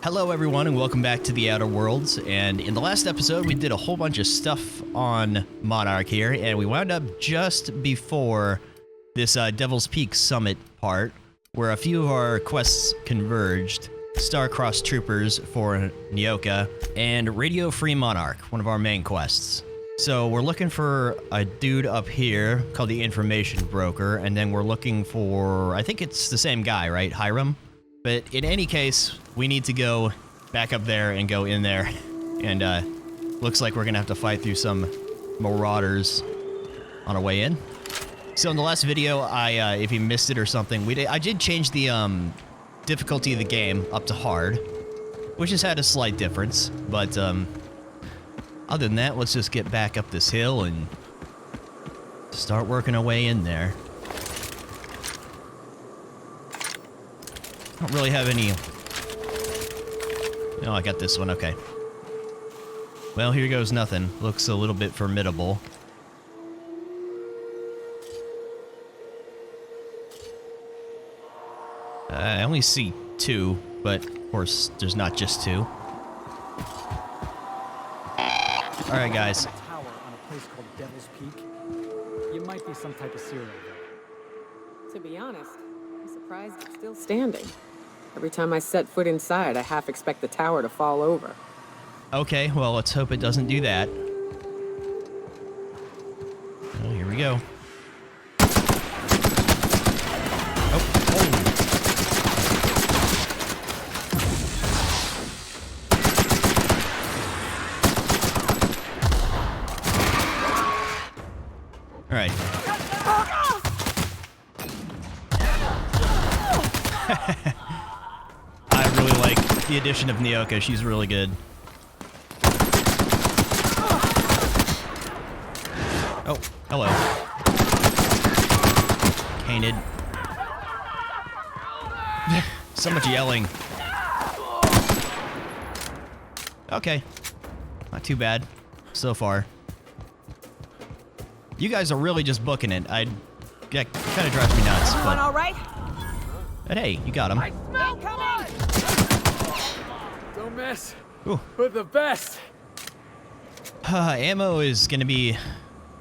Hello everyone and welcome back to the Outer Worlds, and in the last episode we did a whole bunch of stuff on Monarch here, and we wound up just before this Devil's Peak Summit part, where a few of our quests converged. Star-Crossed Troopers for Nyoka, and Radio Free Monarch, one of our main quests. So we're looking for a dude up here called the Information Broker, and then we're looking for, I think it's the same guy, right? Hiram? But in any case, we need to go back up there and go in there. And looks like we're gonna have to fight through some marauders on our way in. So in the last video, if you missed it or something, I did change the difficulty of the game up to hard, which has had a slight difference. But other than that, let's just get back up this hill and start working our way in there. I don't really have any... Oh, I got this one, okay. Well, here goes nothing. Looks a little bit formidable. I only see two, but of course, there's not just two. Alright, guys. Tower on a place called Devil's Peak. You might be some type of serial killer. To be honest, I'm surprised it's still standing. Every time I set foot inside, I half expect the tower to fall over. Okay, well, let's hope it doesn't do that. Oh, here we go. All right. I really like the addition of Nyoka. She's really good. Oh, hello. Painted. So much yelling. Okay. Not too bad so far. You guys are really just booking it. That kind of drives me nuts. Everyone all right? But hey, you got him. No, come on! Don't mess Ooh. with the best. Ammo is going to be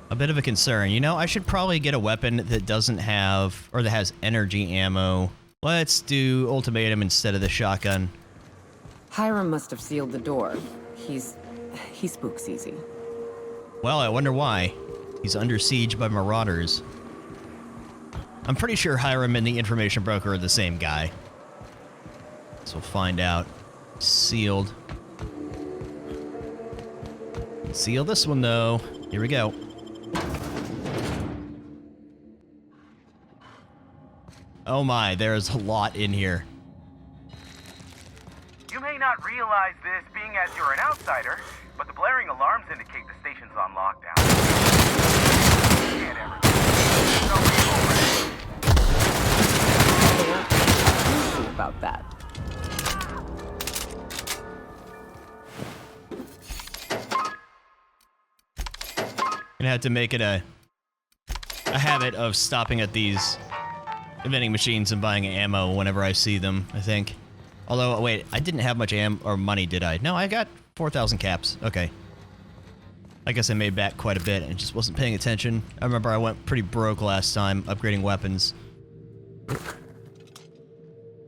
a bit of a concern. You know, I should probably get a weapon that doesn't have, or that has energy ammo. Let's do ultimatum instead of the shotgun. Hiram must have sealed the door. He spooks easy. Well, I wonder why. He's under siege by marauders. I'm pretty sure Hiram and the Information Broker are the same guy. So we'll find out. Sealed. Seal this one, though. Here we go. Oh my, there's a lot in here. You may not realize this, being as you're an outsider, but the blaring alarms indicate the station's on lockdown. Can't ever. About that. Gonna have to make it a habit of stopping at these vending machines and buying ammo whenever I see them, I think. Although, wait, I didn't have much ammo or money, did I? No, I got 4,000 caps. Okay. I guess I made back quite a bit and just wasn't paying attention. I remember I went pretty broke last time upgrading weapons.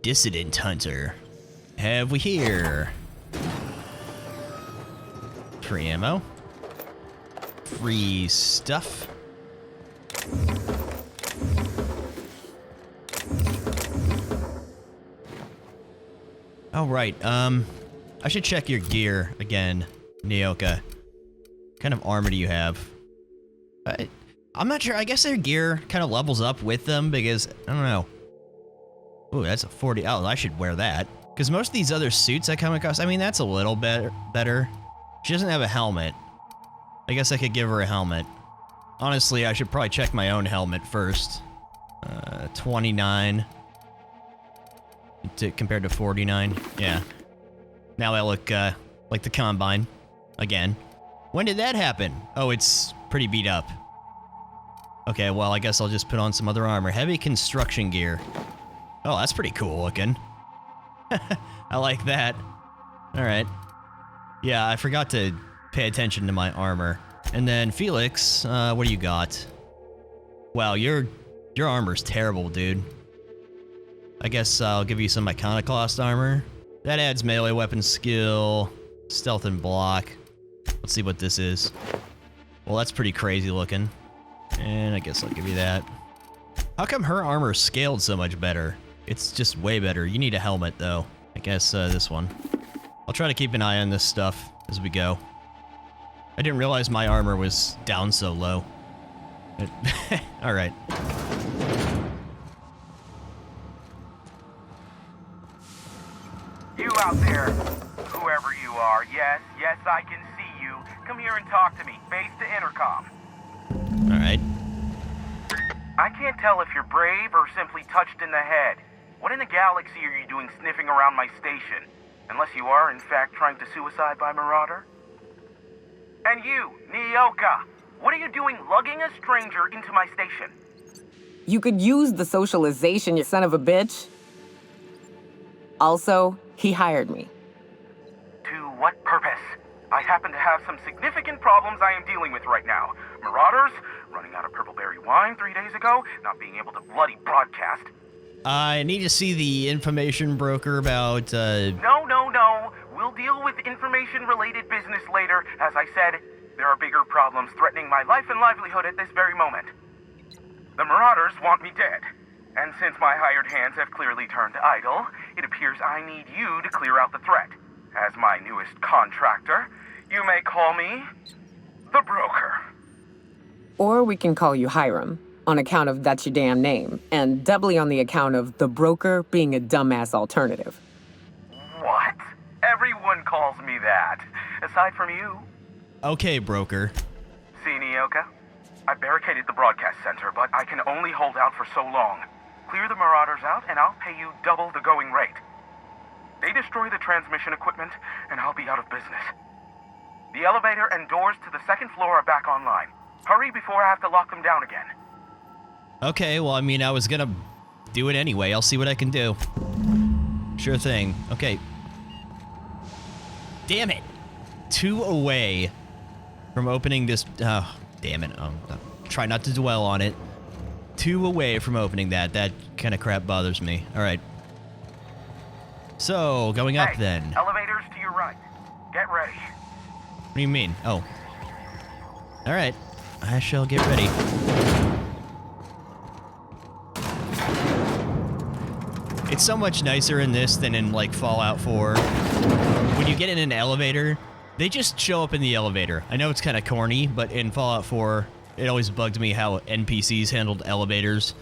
Dissident Hunter. Have we here? Free ammo. Free stuff. Oh, right. I should check your gear again, Nyoka. What kind of armor do you have? I'm not sure. I guess their gear kind of levels up with them because, I don't know. Ooh, that's a 40. Oh, I should wear that. Because most of these other suits I come across, I mean, that's a little better. She doesn't have a helmet. I guess I could give her a helmet. Honestly, I should probably check my own helmet first. 29. Compared to 49. Yeah. Now I look like the Combine. Again. When did that happen? Oh, it's pretty beat up. Okay, well, I guess I'll just put on some other armor. Heavy construction gear. Oh, that's pretty cool looking. I like that. Alright. Yeah, I forgot to pay attention to my armor. And then Felix, what do you got? Wow, your armor's terrible, dude. I guess I'll give you some Iconoclast armor. That adds melee weapon skill, stealth and block. Let's see what this is. Well, that's pretty crazy looking. And I guess I'll give you that. How come her armor scaled so much better? It's just way better. You need a helmet, though. I guess this one. I'll try to keep an eye on this stuff as we go. I didn't realize my armor was down so low. Alright. You out there, whoever you are, yes, I can see you. Come here and talk to me, face to intercom. Alright. I can't tell if you're brave or simply touched in the head. What in the galaxy are you doing sniffing around my station? Unless you are, in fact, trying to suicide by Marauder? And you, Nyoka, what are you doing lugging a stranger into my station? You could use the socialization, you son of a bitch. Also, he hired me. To what purpose? I happen to have some significant problems I am dealing with right now. Marauders, running out of purple berry wine 3 days ago, not being able to bloody broadcast. I need to see the information broker about, No. We'll deal with information-related business later. As I said, there are bigger problems threatening my life and livelihood at this very moment. The Marauders want me dead. And since my hired hands have clearly turned idle, it appears I need you to clear out the threat. As my newest contractor, you may call me the Broker. Or we can call you Hiram, on account of that's your damn name, and doubly on the account of the Broker being a dumbass alternative. What? Everyone calls me that, aside from you. Okay, Broker. See, Nyoka? I barricaded the broadcast center, but I can only hold out for so long. Clear the Marauders out, and I'll pay you double the going rate. They destroy the transmission equipment, and I'll be out of business. The elevator and doors to the second floor are back online. Hurry before I have to lock them down again. Okay, well, I mean, I was gonna do it anyway. I'll see what I can do. Sure thing. Okay. Damn it! 2 away from opening this... Oh, damn it. Try not to dwell on it. 2 away from opening that. That kind of crap bothers me. Alright. So, going up then. Elevators to your right. Get ready. What do you mean? Oh. Alright. I shall get ready. It's so much nicer in this than in, like, Fallout 4. When you get in an elevator, they just show up in the elevator. I know it's kind of corny, but in Fallout 4, it always bugged me how NPCs handled elevators.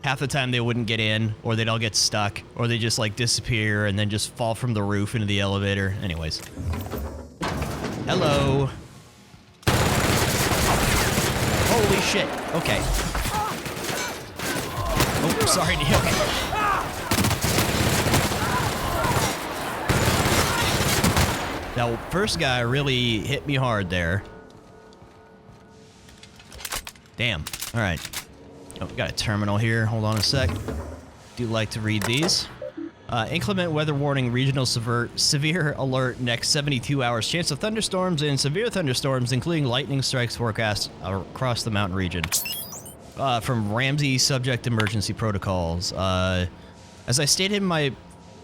Half the time they wouldn't get in, or they'd all get stuck, or they just, like, disappear and then just fall from the roof into the elevator. Anyways. Hello. Holy shit. Okay. Oh, sorry, Neil. That first guy really hit me hard there. Damn. All right. Oh, we got a terminal here. Hold on a sec. Do like to read these. Inclement weather warning, regional severe alert next 72 hours. Chance of thunderstorms and severe thunderstorms, including lightning strikes forecast across the mountain region. From Ramsey Subject Emergency Protocols. As I stated in my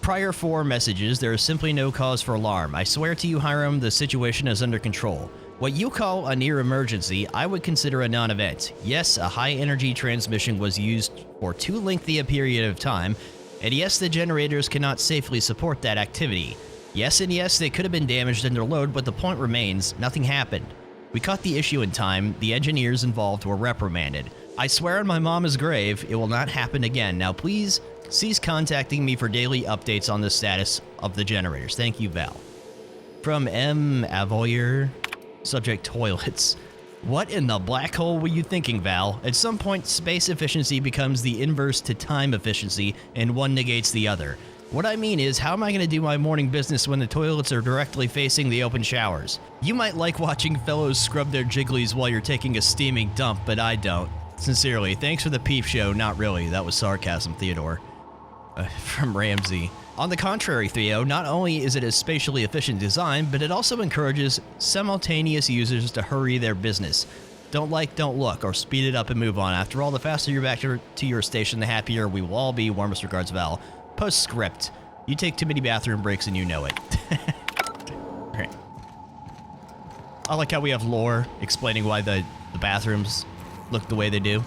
prior 4 messages, there is simply no cause for alarm. I swear to you, Hiram, the situation is under control. What you call a near emergency, I would consider a non-event. Yes, a high-energy transmission was used for too lengthy a period of time, and yes, the generators cannot safely support that activity. Yes and yes, they could have been damaged under load, but the point remains, nothing happened. We caught the issue in time, the engineers involved were reprimanded. I swear on my mama's grave, it will not happen again. Now please, cease contacting me for daily updates on the status of the generators. Thank you, Val. From M. Avoyer, subject toilets. What in the black hole were you thinking, Val? At some point, space efficiency becomes the inverse to time efficiency, and one negates the other. What I mean is, how am I going to do my morning business when the toilets are directly facing the open showers? You might like watching fellows scrub their jigglies while you're taking a steaming dump, but I don't. Sincerely, thanks for the peep show. Not really. That was sarcasm, Theodore. from Ramsey. On the contrary, Theo, not only is it a spatially efficient design, but it also encourages simultaneous users to hurry their business. Don't like, don't look, or speed it up and move on. After all, the faster you're back to your station, the happier we will all be. Warmest regards, Val. Postscript. You take too many bathroom breaks and you know it. Right. I like how we have lore explaining why the bathrooms look the way they do.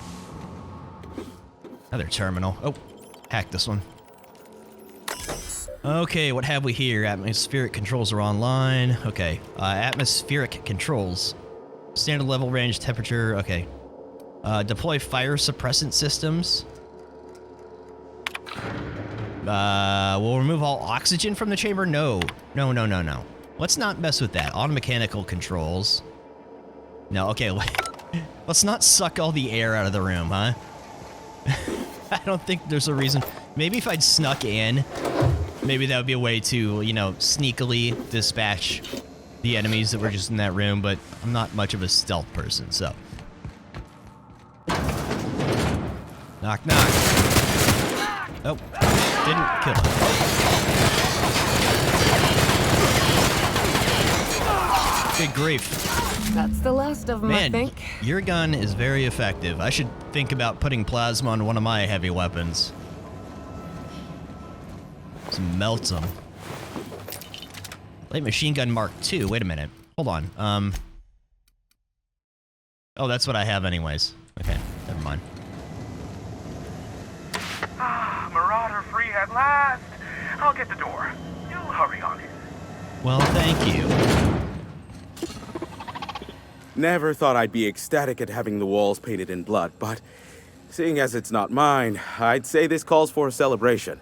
Another terminal. Oh, hack this one. Okay, what have we here? Atmospheric controls are online. Okay, atmospheric controls. Standard level, range, temperature. Okay. Deploy fire suppressant systems. We'll remove all oxygen from the chamber? No. No. Let's not mess with that. Automechanical controls. No, okay. Let's not suck all the air out of the room, huh? I don't think there's a reason. Maybe if I'd snuck in, maybe that would be a way to, you know, sneakily dispatch the enemies that were just in that room, but I'm not much of a stealth person, so. Knock, knock. Oh, didn't kill him. Good grief. That's the last of them, I think. Your gun is very effective. I should think about putting plasma on one of my heavy weapons. Just melts them. Light machine gun Mark II. Wait a minute. Hold on. Oh, that's what I have anyways. Okay, never mind. Ah, Marauder free at last. I'll get the door. You hurry on it. Well, thank you. Never thought I'd be ecstatic at having the walls painted in blood, but seeing as it's not mine, I'd say this calls for a celebration.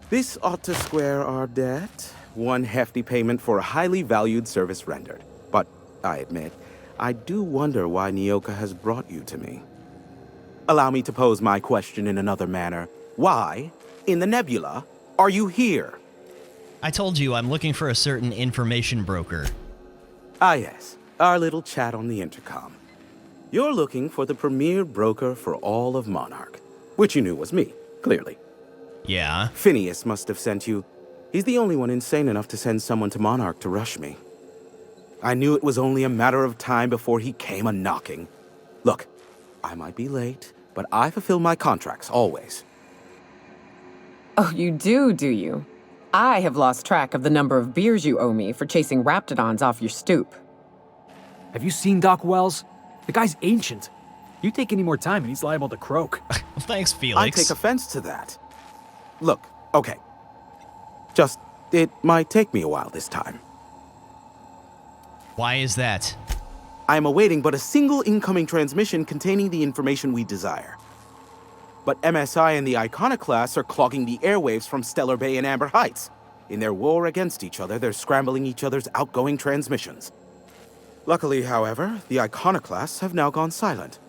This ought to square our debt. One hefty payment for a highly valued service rendered. But I admit, I do wonder why Nyoka has brought you to me. Allow me to pose my question in another manner. Why, in the nebula, are you here? I told you I'm looking for a certain information broker. Ah yes, our little chat on the intercom. You're looking for the premier broker for all of Monarch, which you knew was me, clearly. Yeah? Phineas must have sent you. He's the only one insane enough to send someone to Monarch to rush me. I knew it was only a matter of time before he came a-knocking. Look, I might be late, but I fulfill my contracts, always. Oh, you do you? I have lost track of the number of beers you owe me for chasing raptidons off your stoop. Have you seen Doc Wells? The guy's ancient. You take any more time and he's liable to croak. Well, thanks, Felix. I take offense to that. Look, okay. Just, it might take me a while this time. Why is that? I am awaiting but a single incoming transmission containing the information we desire. But MSI and the Iconoclasts are clogging the airwaves from Stellar Bay and Amber Heights. In their war against each other, they're scrambling each other's outgoing transmissions. Luckily, however, the Iconoclasts have now gone silent.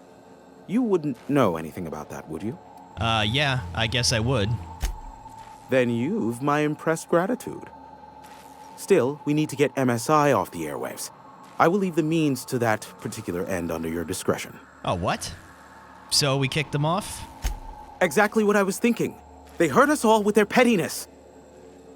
You wouldn't know anything about that, would you? Yeah, I guess I would. Then you've my impressed gratitude. Still, we need to get MSI off the airwaves. I will leave the means to that particular end under your discretion. Oh, what? So we kicked them off? Exactly what I was thinking. They hurt us all with their pettiness.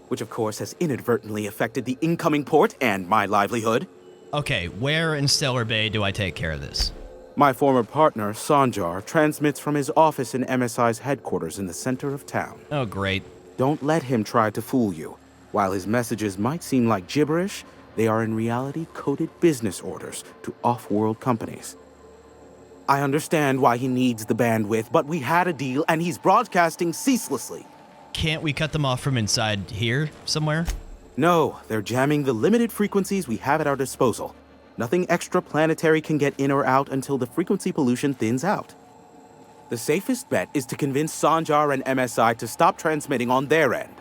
Which of course has inadvertently affected the incoming port and my livelihood. Okay, where in Stellar Bay do I take care of this? My former partner, Sanjar, transmits from his office in MSI's headquarters in the center of town. Oh, great. Don't let him try to fool you. While his messages might seem like gibberish, they are in reality coded business orders to off-world companies. I understand why he needs the bandwidth, but we had a deal and he's broadcasting ceaselessly. Can't we cut them off from inside here somewhere? No, they're jamming the limited frequencies we have at our disposal. Nothing extraplanetary can get in or out until the frequency pollution thins out. The safest bet is to convince Sanjar and MSI to stop transmitting on their end.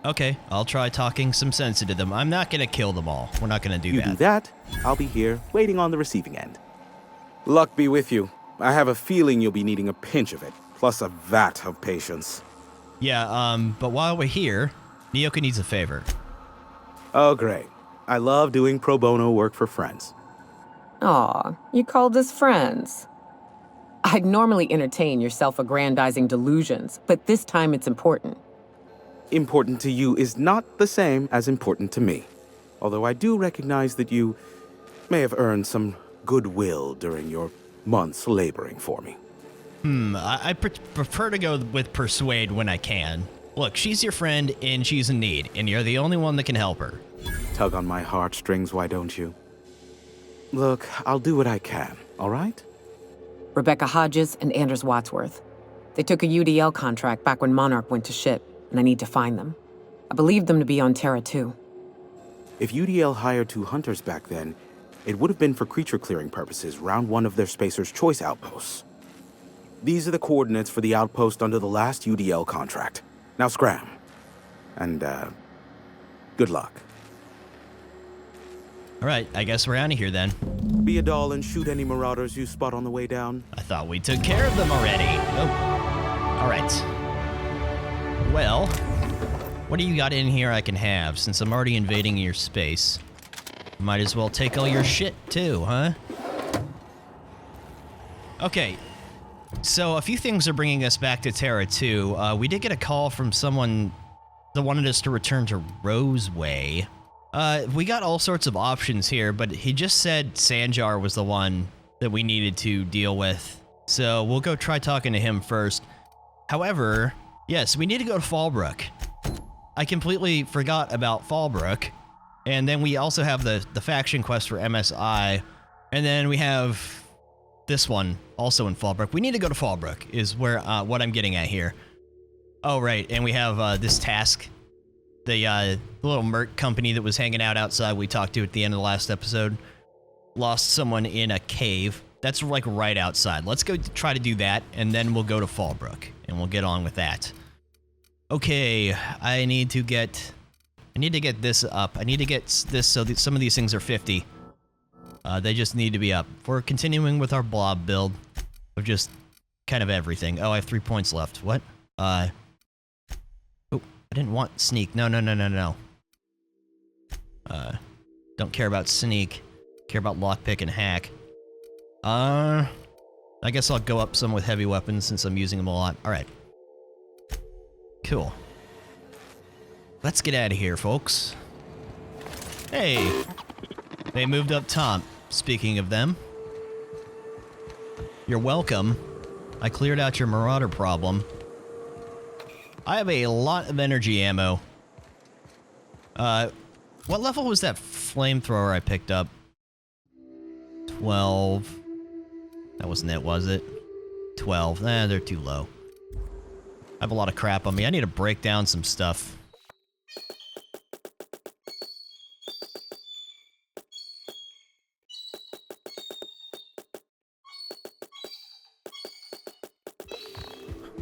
Okay, I'll try talking some sense into them. I'm not gonna kill them all. We're not gonna do You that. do that, I'll be here, waiting on the receiving end. Luck be with you. I have a feeling you'll be needing a pinch of it, plus a vat of patience. Yeah, but while we're here, Nyoka needs a favor. Oh, great. I love doing pro bono work for friends. Aw, you called us friends. I'd normally entertain your self-aggrandizing delusions, but this time it's important. Important to you is not the same as important to me. Although I do recognize that you may have earned some goodwill during your months laboring for me. I prefer to go with persuade when I can. Look, she's your friend and she's in need, and you're the only one that can help her. Tug on my heartstrings, why don't you? Look, I'll do what I can, all right? Rebecca Hodges and Anders Wadsworth. They took a UDL contract back when Monarch went to shit, and I need to find them. I believe them to be on Terra 2. If UDL hired 2 hunters back then, it would have been for creature clearing purposes, round 1 of their Spacer's Choice outposts. These are the coordinates for the outpost under the last UDL contract. Now scram. And, good luck. All right, I guess we're out of here then. Be a doll and shoot any marauders you spot on the way down. I thought we took care of them already. Oh. All right. Well, what do you got in here I can have, since I'm already invading your space? Might as well take all your shit too, huh? Okay. So a few things are bringing us back to Terra 2. We did get a call from someone that wanted us to return to Roseway. We got all sorts of options here, but he just said Sanjar was the one that we needed to deal with. So we'll go try talking to him first. However, yes, we need to go to Fallbrook. I completely forgot about Fallbrook. And then we also have the faction quest for MSI. And then we have this one, also in Fallbrook. We need to go to Fallbrook, is where what I'm getting at here. Oh, right, and we have this task. The little merc company that was hanging out outside we talked to at the end of the last episode lost someone in a cave. That's like right outside. Let's go try to do that, and then we'll go to Fallbrook, and we'll get on with that. Okay, I need to get this up. I need to get this so that some of these things are 50. They just need to be up. We're continuing with our blob build of just kind of everything. Oh, I have 3 points left. What? Oh, I didn't want sneak. No. Don't care about sneak. Care about lockpick and hack. I guess I'll go up some with heavy weapons since I'm using them a lot. All right. Cool. Let's get out of here, folks. Hey, they moved up top. Speaking of them, you're welcome. I cleared out your marauder problem. I have a lot of energy ammo. What level was that flamethrower I picked up? 12. That wasn't it, was it? 12. Nah, they're too low. I have a lot of crap on me. I need to break down some stuff.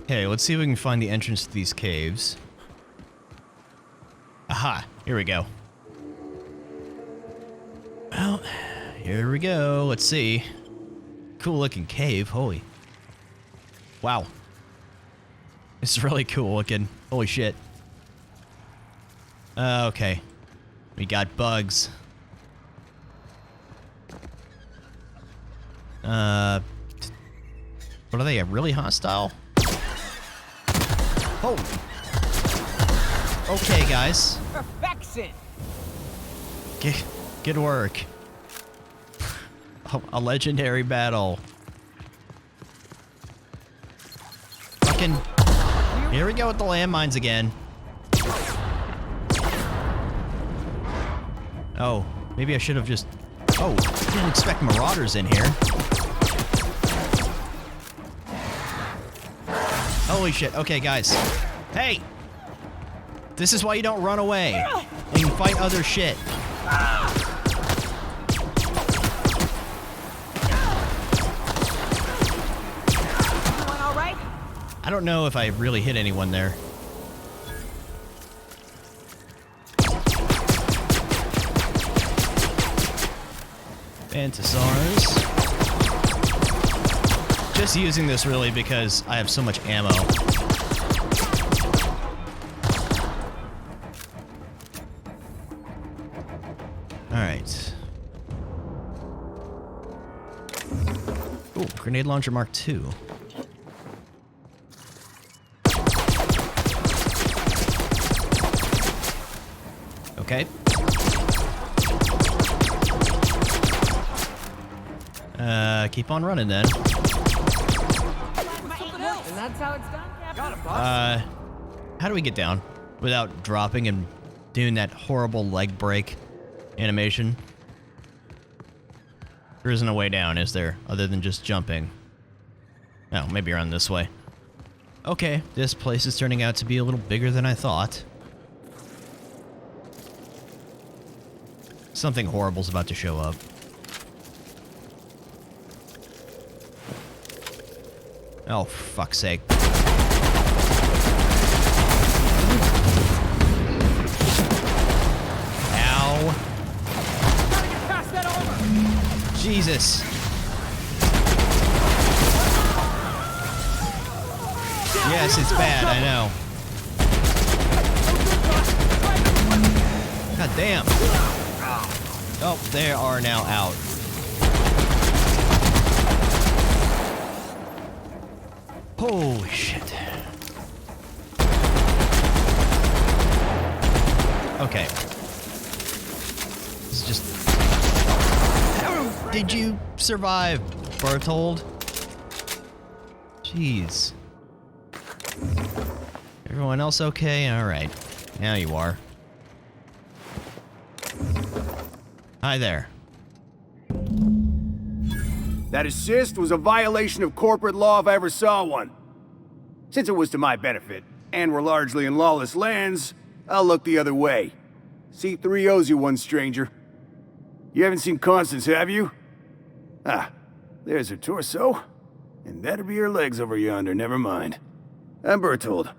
Okay, let's see if we can find the entrance to these caves. Aha, here we go. Well, here we go. Let's see. Cool looking cave, holy. Wow. It's really cool looking. Holy shit. Okay. We got bugs. What are they, really hostile? Oh. Okay, guys. Perfection! Good work. A legendary battle. Fucking... Here we go with the landmines again. Oh, maybe I should have just... Oh, didn't expect marauders in here. Holy shit. Okay, guys. Hey! This is why you don't run away. And you fight other shit. Everyone all right? I don't know if I really hit anyone there. Phantosaurs. Just using this really because I have so much ammo. Alright. Ooh, grenade launcher Mark II. Okay. Keep on running then. And that's how it's done, Captain. How do we get down without dropping and doing that horrible leg break animation? There isn't a way down, is there? Other than just jumping. Oh, maybe around this way. Okay, this place is turning out to be a little bigger than I thought. Something horrible's about to show up. Oh, for fuck's sake. Ow. Gotta get past that armor! Jesus. Yes, it's bad, I know. God damn. Oh, they are now out. Holy shit. Okay. This is just... How did you survive, Berthold? Jeez. Everyone else okay? Alright. Now you are. Hi there. That assist was a violation of corporate law if I ever saw one. Since it was to my benefit, and we're largely in lawless lands, I'll look the other way. C3 owes you one, stranger. You haven't seen Constance, have you? Ah, there's her torso. And that'll be her legs over yonder, never mind. I'm Berthold.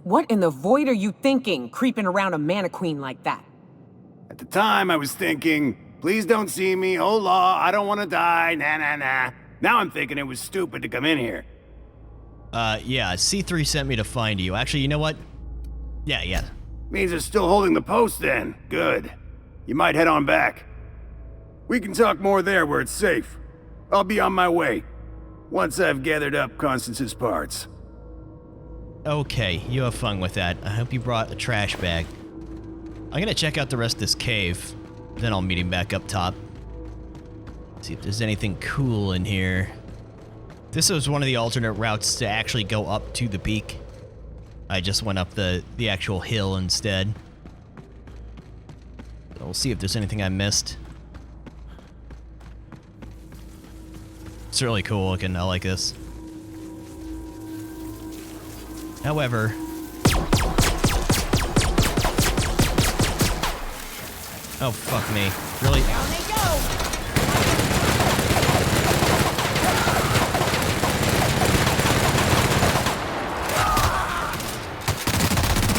What in the void are you thinking, creeping around a mannequin like that? At the time, I was thinking, please don't see me, oh law, I don't want to die, nah nah nah. Now I'm thinking it was stupid to come in here. Yeah, C3 sent me to find you. Actually, you know what? Yeah. Means they're still holding the post then. Good. You might head on back. We can talk more there where it's safe. I'll be on my way. Once I've gathered up Constance's parts. Okay, you have fun with that. I hope you brought a trash bag. I'm gonna check out the rest of this cave. Then I'll meet him back up top. See if there's anything cool in here. This was one of the alternate routes to actually go up to the peak. I just went up the actual hill instead. So we'll see if there's anything I missed. It's really cool looking. I like this. However... Oh, fuck me. Really? Down they go!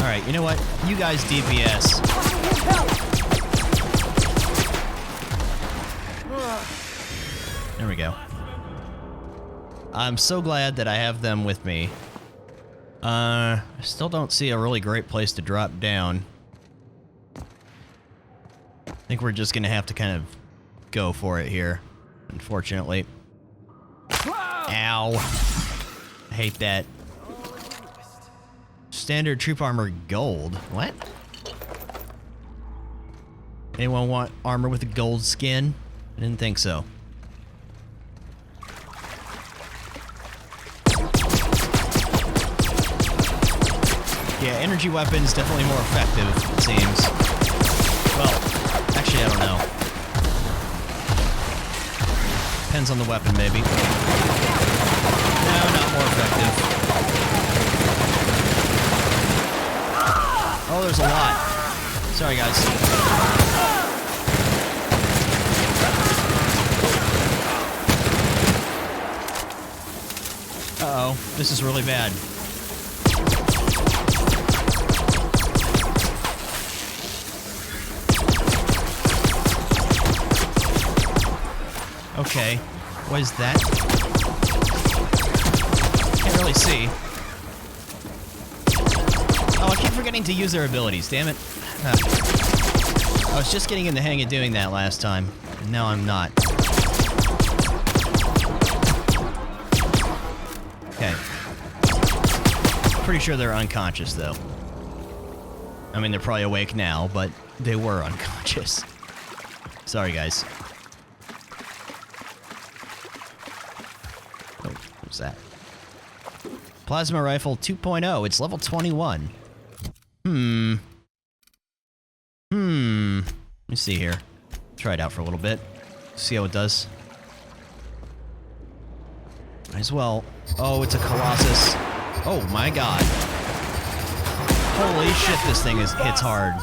Alright, you know what? You guys DPS. There we go. I'm so glad that I have them with me. I still don't see a really great place to drop down. I think we're just gonna have to kind of go for it here, unfortunately. Ow. I hate that. Standard troop armor gold. What? Anyone want armor with a gold skin? I didn't think so. Yeah, energy weapons definitely more effective, it seems. Well, actually, I don't know. Depends on the weapon, maybe. No, not more effective. Oh, there's a lot. Sorry, guys. Uh-oh, this is really bad. Okay, what is that? Can't really see. Oh, I keep forgetting to use their abilities, damn it. I was just getting in the hang of doing that last time, and now I'm not. pretty sure they're unconscious, though. I mean, they're probably awake now, but they were unconscious. Sorry, guys. Oh, what was that? Plasma rifle 2.0. It's level 21. Let me see here. Try it out for a little bit. See how it does. Might as well. Oh, it's a Colossus. Oh my god. Holy shit, this thing hits hard.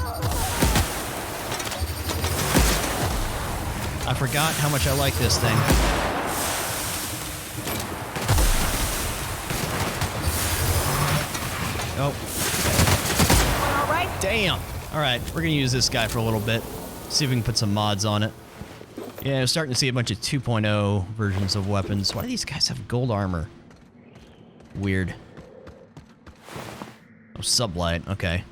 I forgot how much I like this thing. Oh. All right. Damn. Alright, we're gonna use this guy for a little bit. See if we can put some mods on it. Yeah, I'm starting to see a bunch of 2.0 versions of weapons. Why do these guys have gold armor? Weird. Oh, SubLight. Okay.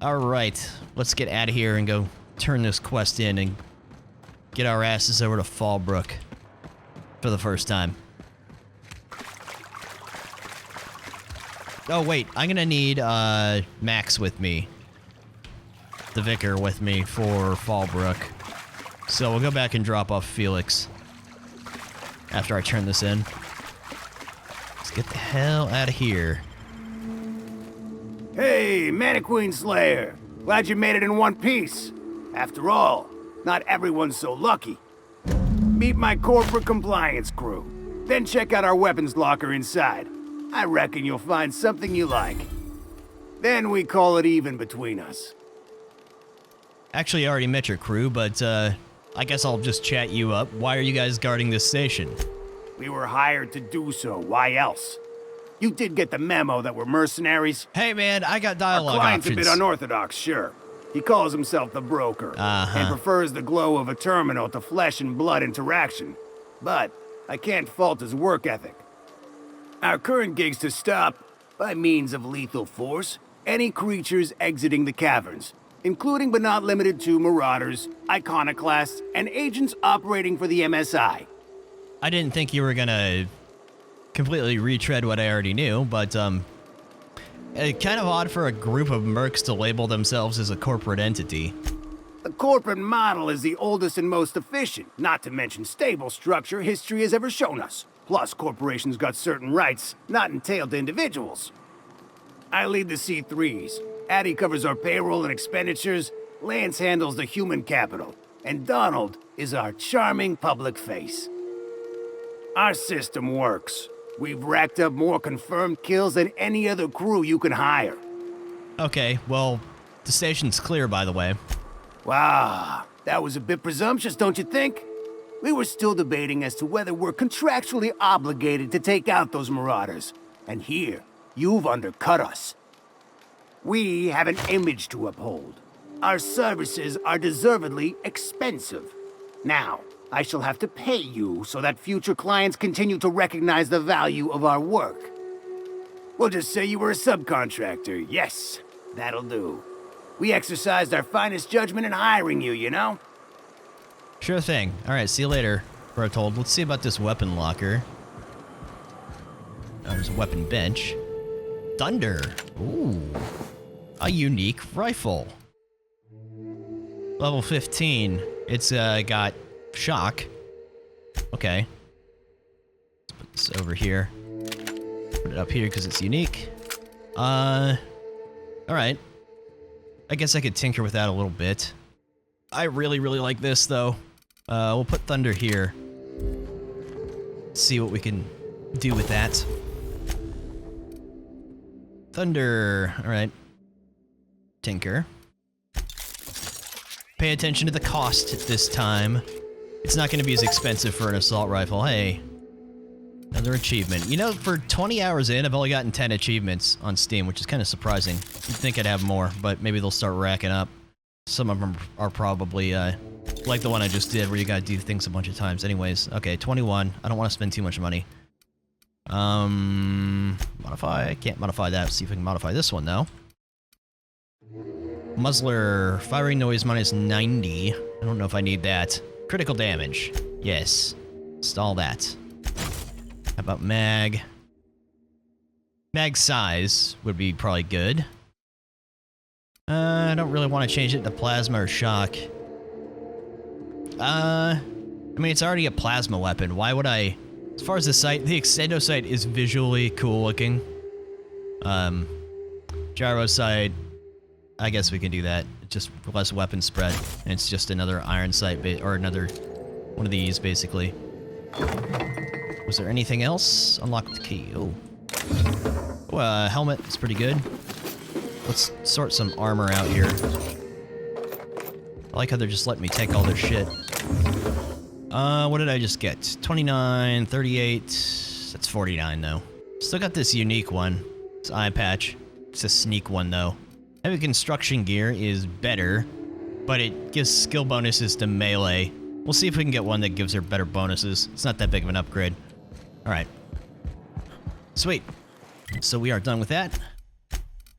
Alright, let's get out of here and go turn this quest in and get our asses over to Fallbrook for the first time. Oh, wait, I'm gonna need Max with me. The Vicar with me for Fallbrook. So we'll go back and drop off Felix after I turn this in. Let's get the hell out of here. Hey, Mannequin Slayer. Glad you made it in one piece. After all, not everyone's so lucky. Meet my corporate compliance crew. Then check out our weapons locker inside. I reckon you'll find something you like. Then we call it even between us. Actually, I already met your crew, but I guess I'll just chat you up. Why are you guys guarding this station? We were hired to do so. Why else? You did get the memo that we're mercenaries. Hey man, I got Our dialogue client's options. a bit unorthodox, sure. He calls himself the broker and prefers the glow of a terminal to flesh and blood interaction. But I can't fault his work ethic. Our current gig's to stop, by means of lethal force, any creatures exiting the caverns, including but not limited to marauders, iconoclasts, and agents operating for the MSI. I didn't think you were gonna completely retread what I already knew, but kind of odd for a group of mercs to label themselves as a corporate entity. The corporate model is the oldest and most efficient, not to mention stable structure history has ever shown us. Plus, corporations got certain rights not entailed to individuals. I lead the C3s. Addie covers our payroll and expenditures, Lance handles the human capital, and Donald is our charming public face. Our system works. We've racked up more confirmed kills than any other crew you can hire. Okay, well, the station's clear, by the way. Wow, that was a bit presumptuous, don't you think? We were still debating as to whether we're contractually obligated to take out those marauders. And here, you've undercut us. We have an image to uphold. Our services are deservedly expensive. Now, I shall have to pay you so that future clients continue to recognize the value of our work. We'll just say you were a subcontractor. Yes, that'll do. We exercised our finest judgment in hiring you, you know? Sure thing. Alright, see you later, Berthold. Let's see about this weapon locker. There's a weapon bench. Thunder. Ooh. A unique rifle. Level 15. It's got shock. Okay. Let's put this over here. Put it up here because it's unique. Alright. I guess I could tinker with that a little bit. I really, really like this, though. We'll put Thunder here. See what we can do with that. Thunder. Alright. Tinker. Pay attention to the cost this time. It's not going to be as expensive for an assault rifle. Hey. Another achievement. You know, for 20 hours in, I've only gotten 10 achievements on Steam, which is kind of surprising. You'd think I'd have more, but maybe they'll start racking up. Some of them are probably, like the one I just did, where you gotta do things a bunch of times. Anyways, okay, 21. I don't want to spend too much money. Modify. I can't modify that. See if I can modify this one, though. Muzzler. Firing noise minus 90. I don't know if I need that. Critical damage. Yes. Install that. How about mag? Mag size would be probably good. I don't really want to change it to plasma or shock. I mean, it's already a plasma weapon. Why would I... As far as the sight, the extendo sight is visually cool looking. Gyro sight, I guess we can do that. Just less weapon spread. And it's just another iron sight, or another one of these, basically. Was there anything else? Unlock the key. Oh. Oh, helmet is pretty good. Let's sort some armor out here. I like how they're just letting me take all their shit. What did I just get? 29, 38. That's 49, though. Still got this unique one. It's eye patch. It's a sneak one, though. Heavy construction gear is better, but it gives skill bonuses to melee. We'll see if we can get one that gives her better bonuses. It's not that big of an upgrade. Alright. Sweet. So we are done with that.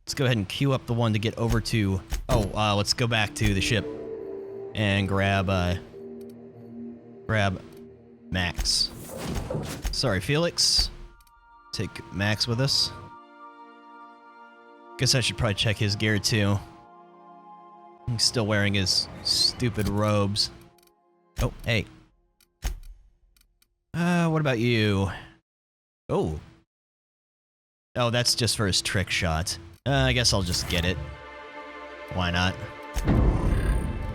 Let's go ahead and queue up the one to get over to... Oh, let's go back to the ship and grab Max. Sorry, Felix. Take Max with us. Guess I should probably check his gear, too. He's still wearing his stupid robes. Oh, hey. What about you? Oh. Oh, that's just for his trick shot. I guess I'll just get it. Why not?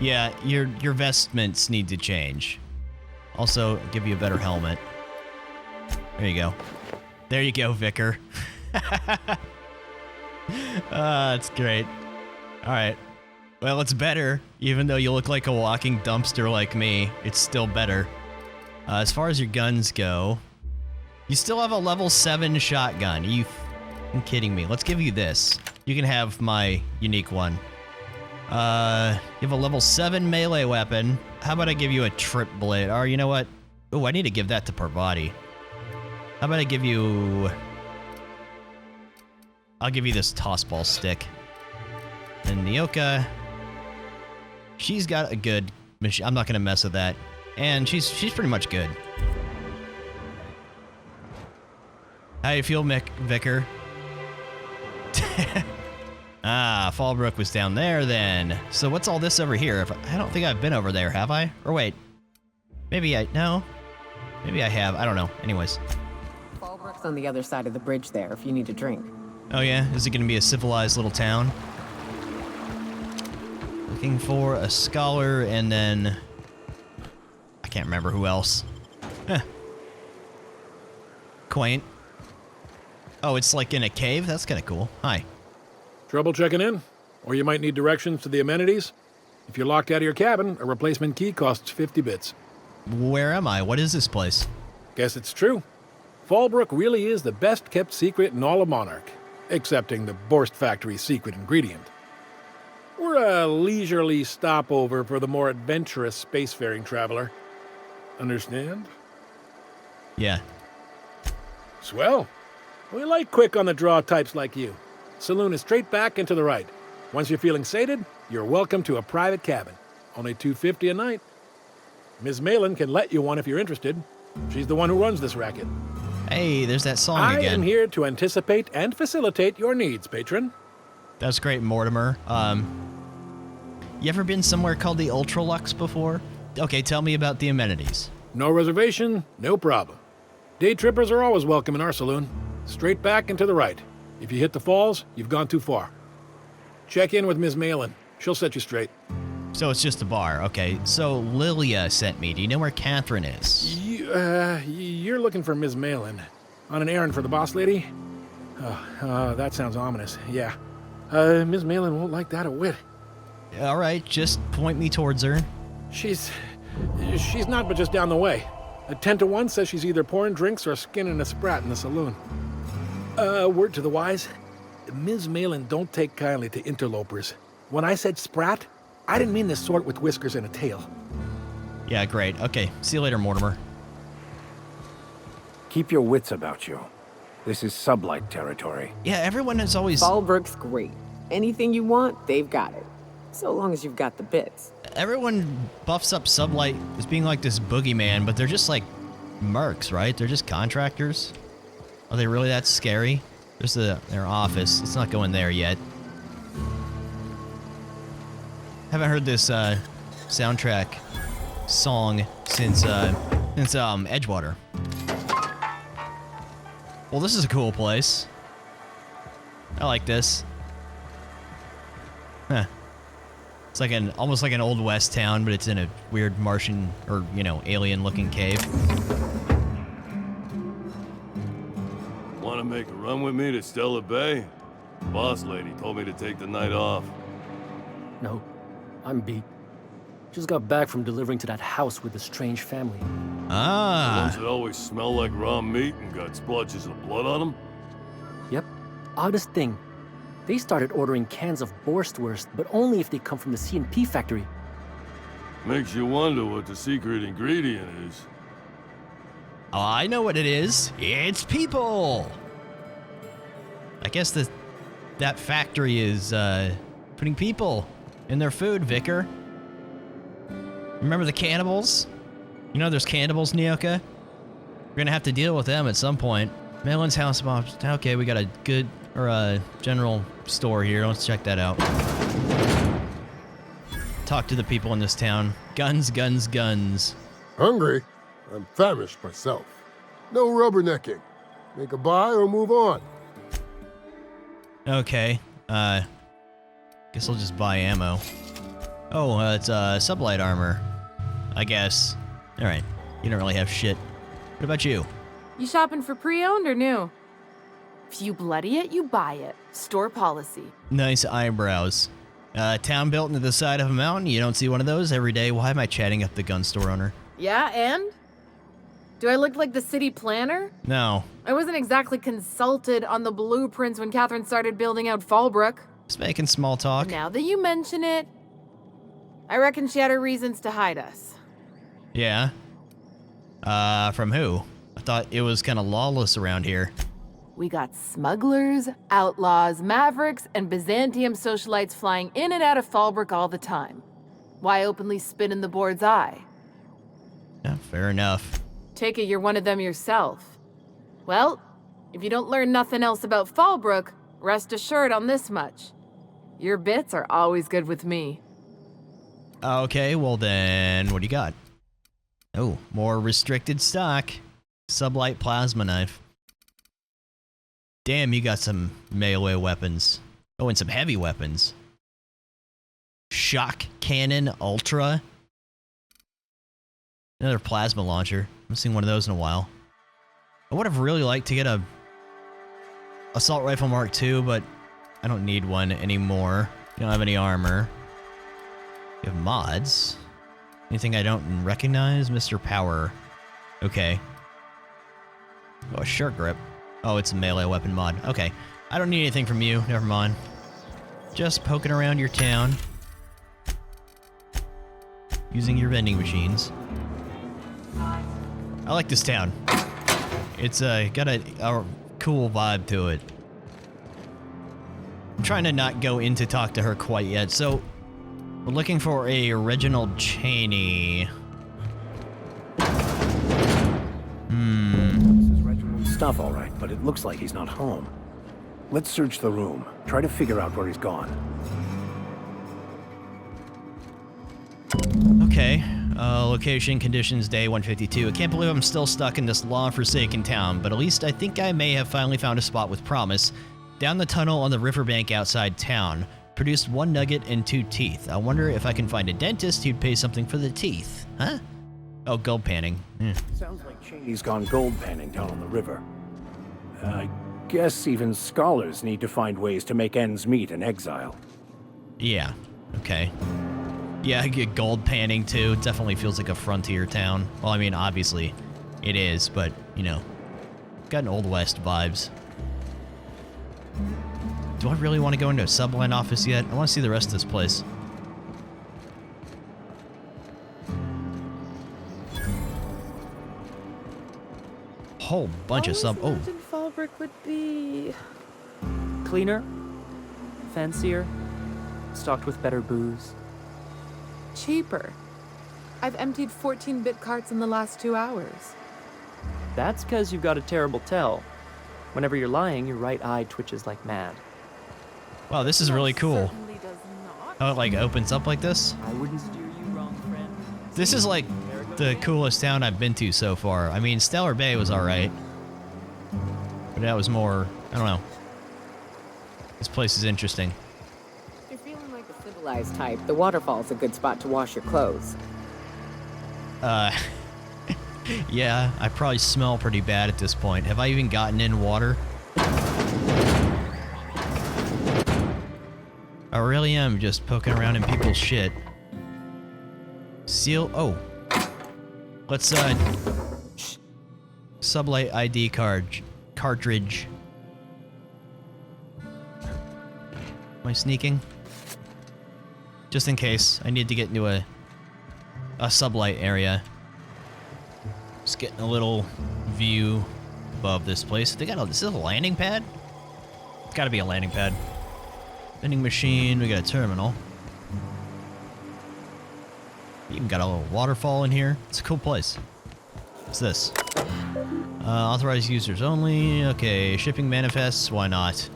Yeah, your vestments need to change. Also, give you a better helmet. There you go. There you go, Vicar. That's great. Alright. Well, it's better. Even though you look like a walking dumpster like me, it's still better. As far as your guns go, you still have a level 7 shotgun. Are you f***ing kidding me? Let's give you this. You can have my unique one. You have a level 7 melee weapon. How about I give you a trip blade? Or you know what? Oh, I need to give that to per body. How about I give you... I'll give you this tossball stick. And Nyoka... She's got a good machine. I'm not gonna mess with that. And she's pretty much good. How you feel, Vicar? Ah, Fallbrook was down there then. So what's all this over here? I don't think I've been over there, have I? Or wait. Maybe no. Maybe I have. I don't know. Anyways. Fallbrook's on the other side of the bridge there if you need a drink. Oh yeah? Is it gonna be a civilized little town? Looking for a scholar and then... I can't remember who else. Quaint. Oh, it's like in a cave? That's kind of cool. Hi. Trouble checking in? Or you might need directions to the amenities? If you're locked out of your cabin, a replacement key costs 50 bits. Where am I? What is this place? Guess it's true. Fallbrook really is the best kept secret in all of Monarch, excepting the Borst Factory's secret ingredient. We're a leisurely stopover for the more adventurous spacefaring traveler. Understand? Yeah. Swell. We like quick on the draw types like you. Saloon is straight back and to the right. Once you're feeling sated, you're welcome to a private cabin. Only $250 a night. Ms. Malin can let you one if you're interested. She's the one who runs this racket. Hey, there's that song I again. am here to anticipate and facilitate your needs, patron. That's great, Mortimer. You ever been somewhere called the Ultralux before? Okay, tell me about the amenities. No reservation, no problem. Day trippers are always welcome in our saloon. Straight back and to the right. If you hit the falls, you've gone too far. Check in with Ms. Malin. She'll set you straight. So it's just a bar. Okay, so Lilia sent me. Do you know where Catherine is? You're looking for Ms. Malin. On an errand for the boss lady? That sounds ominous. Yeah. Ms. Malin won't like that a whit. All right, just point me towards her. She's not but just down the way. A 10-to-1 says she's either pouring drinks or skinning a sprat in the saloon. Word to the wise, Ms. Malin don't take kindly to interlopers. When I said sprat, I didn't mean the sort with whiskers and a tail. Yeah, great. Okay, see you later, Mortimer. Keep your wits about you. This is SubLight territory. Yeah, everyone is always... Fallbrook's great. Anything you want, they've got it. So long as you've got the bits. Everyone buffs up SubLight as being like this boogeyman, but they're just like mercs, right? They're just contractors. Are they really that scary? There's their office. Let's not go in there yet. Haven't heard this soundtrack song since Edgewater. Well, this is a cool place. I like this. Huh. It's like almost like an old west town, but it's in a weird Martian or, alien-looking cave. Want to make a run with me to Stella Bay? Boss lady told me to take the night off. No, I'm beat. Just got back from delivering to that house with the strange family. The Ah. ones that always smell like raw meat and got splotches of blood on them? Yep. Oddest thing. They started ordering cans of Borstwurst, but only if they come from the C&P factory. Makes you wonder what the secret ingredient is. Oh, I know what it is. It's people. I guess that factory is putting people in their food, Vicar. Remember the cannibals? You know there's cannibals, Nyoka? We're gonna have to deal with them at some point. Malin's house bombs. Okay, we got a good general store here. Let's check that out. Talk to the people in this town. Guns, guns, guns. Hungry? I'm famished myself. No rubbernecking. Make a buy or move on. Okay. Guess I'll just buy ammo. Oh, it's SubLight armor. I guess. Alright. You don't really have shit. What about you? You shopping for pre-owned or new? If you bloody it, you buy it. Store policy. Nice eyebrows. Town built into the side of a mountain. You don't see one of those every day. Why am I chatting up the gun store owner? Yeah, and? Do I look like the city planner? No. I wasn't exactly consulted on the blueprints when Catherine started building out Fallbrook. Just making small talk. Now that you mention it, I reckon she had her reasons to hide us. Yeah. From who? I thought it was kind of lawless around here. We got smugglers, outlaws, mavericks, and Byzantium socialites flying in and out of Fallbrook all the time. Why openly spit in the board's eye? Yeah, fair enough. Take it you're one of them yourself. Well, if you don't learn nothing else about Fallbrook, rest assured on this much. Your bits are always good with me. Okay, well then, what do you got? Oh, more restricted stock. SubLight plasma knife. Damn, you got some melee weapons. Oh, and some heavy weapons. Shock Cannon Ultra. Another plasma launcher. I haven't seen one of those in a while. I would have really liked to get a Assault Rifle Mark II, but I don't need one anymore. You don't have any armor. You have mods. Anything I don't recognize? Mr. Power. Okay. Oh, a shirt grip. Oh, it's a melee weapon mod. Okay. I don't need anything from you. Never mind. Just poking around your town. Using your vending machines. I like this town. It's got a cool vibe to it. I'm trying to not go in to talk to her quite yet, so we're looking for a Reginald Cheney. This is Reginald's stuff, all right, but it looks like he's not home. Let's search the room. Try to figure out where he's gone. Okay. Location, conditions, day 152. I can't believe I'm still stuck in this law-forsaken town, but at least I think I may have finally found a spot with promise. Down the tunnel on the riverbank outside town. Produced 1 nugget and 2 teeth. I wonder if I can find a dentist who'd pay something for the teeth. Huh? Oh, gold panning. Sounds like Cheney's gone gold panning down on the river. I guess even scholars need to find ways to make ends meet in exile. Yeah. Okay. Yeah, I get gold panning too. It definitely feels like a frontier town. Well, I mean, obviously it is, but, you know, got an Old West vibes. Do I really want to go into a SubLight office yet? I want to see the rest of this place. Whole bunch of sub. Oh, Fallbrook would be Cleaner, fancier, stocked with better booze. cheaper. I've emptied 14-bit carts in the last 2 hours. That's because you've got a terrible tell. Whenever you're lying, your right eye twitches like mad. Wow, this is really cool. Certainly does not. How it like opens up like this. I wouldn't steer you wrong, friend. This is like the coolest town I've been to so far. I mean, Stellar Bay was alright. But that was more, I don't know. This place is interesting. If you're feeling like a civilized type, the waterfall's a good spot to wash your clothes. Yeah, I probably smell pretty bad at this point. Have I even gotten in water? I really am just poking around in people's shit. Seal, oh. Let's, SubLight ID cartridge. Am I sneaking? Just in case, I need to get into a SubLight area. Just getting a little view above this place. They got a, is this a landing pad? It's gotta be a landing pad. Vending machine, we got a terminal. Even got a little waterfall in here. It's a cool place. What's this? Authorized users only. Okay, shipping manifests, why not?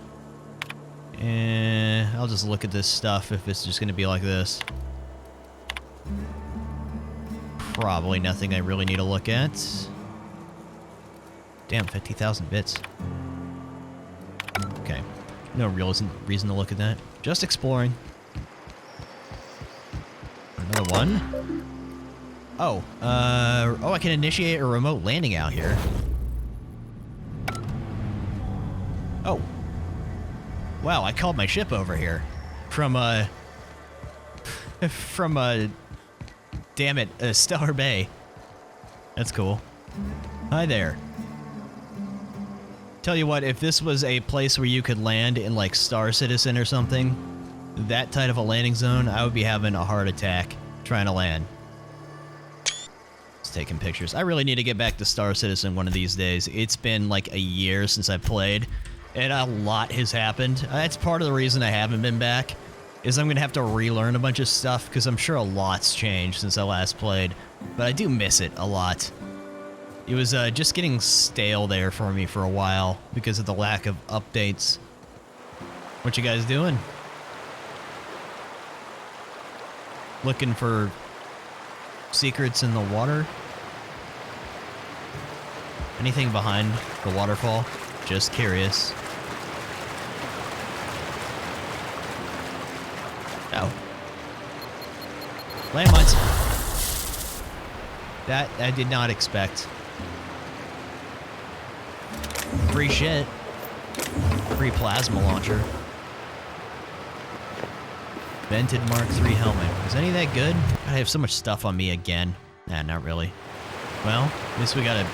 I'll just look at this stuff if it's just gonna be like this. Probably nothing I really need to look at. Damn, 50,000 bits. Okay. No real reason to look at that. Just exploring. Another one. Oh, I can initiate a remote landing out here. Oh. Wow, I called my ship over here. From, damn it, Stellar Bay. That's cool. Hi there. Tell you what, if this was a place where you could land in, like, Star Citizen or something, that type of a landing zone, I would be having a heart attack trying to land. Just taking pictures. I really need to get back to Star Citizen one of these days. It's been, like, a year since I played, and a lot has happened. That's part of the reason I haven't been back, is I'm going to have to relearn a bunch of stuff, because I'm sure a lot's changed since I last played. But I do miss it a lot. It was just getting stale there for me for a while, because of the lack of updates. What you guys doing? Looking for secrets in the water? Anything behind the waterfall? Just curious. Oh. Landmines. That I did not expect. Free shit. Free plasma launcher. Vented Mark III helmet. Is any of that good? I have so much stuff on me again. Nah, not really. Well, at least we got a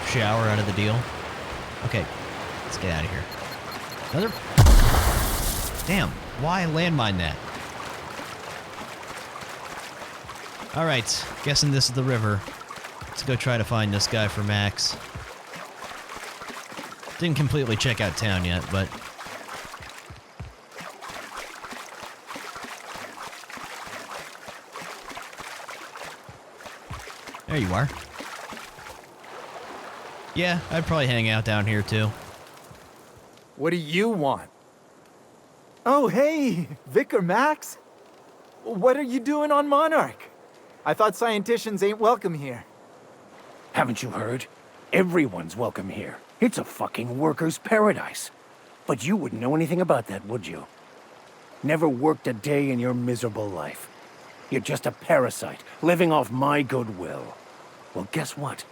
shower out of the deal. Okay, let's get out of here. Another... Damn, why landmine that? Alright, guessing this is the river. Let's go try to find this guy for Max. Didn't completely check out town yet, but... There you are. Yeah, I'd probably hang out down here too. What do you want? Oh, hey, Vicar Max. What are you doing on Monarch? I thought scienticians ain't welcome here. Haven't you heard? Everyone's welcome here. It's a fucking worker's paradise. But you wouldn't know anything about that, would you? Never worked a day in your miserable life. You're just a parasite, living off my goodwill. Well, guess what?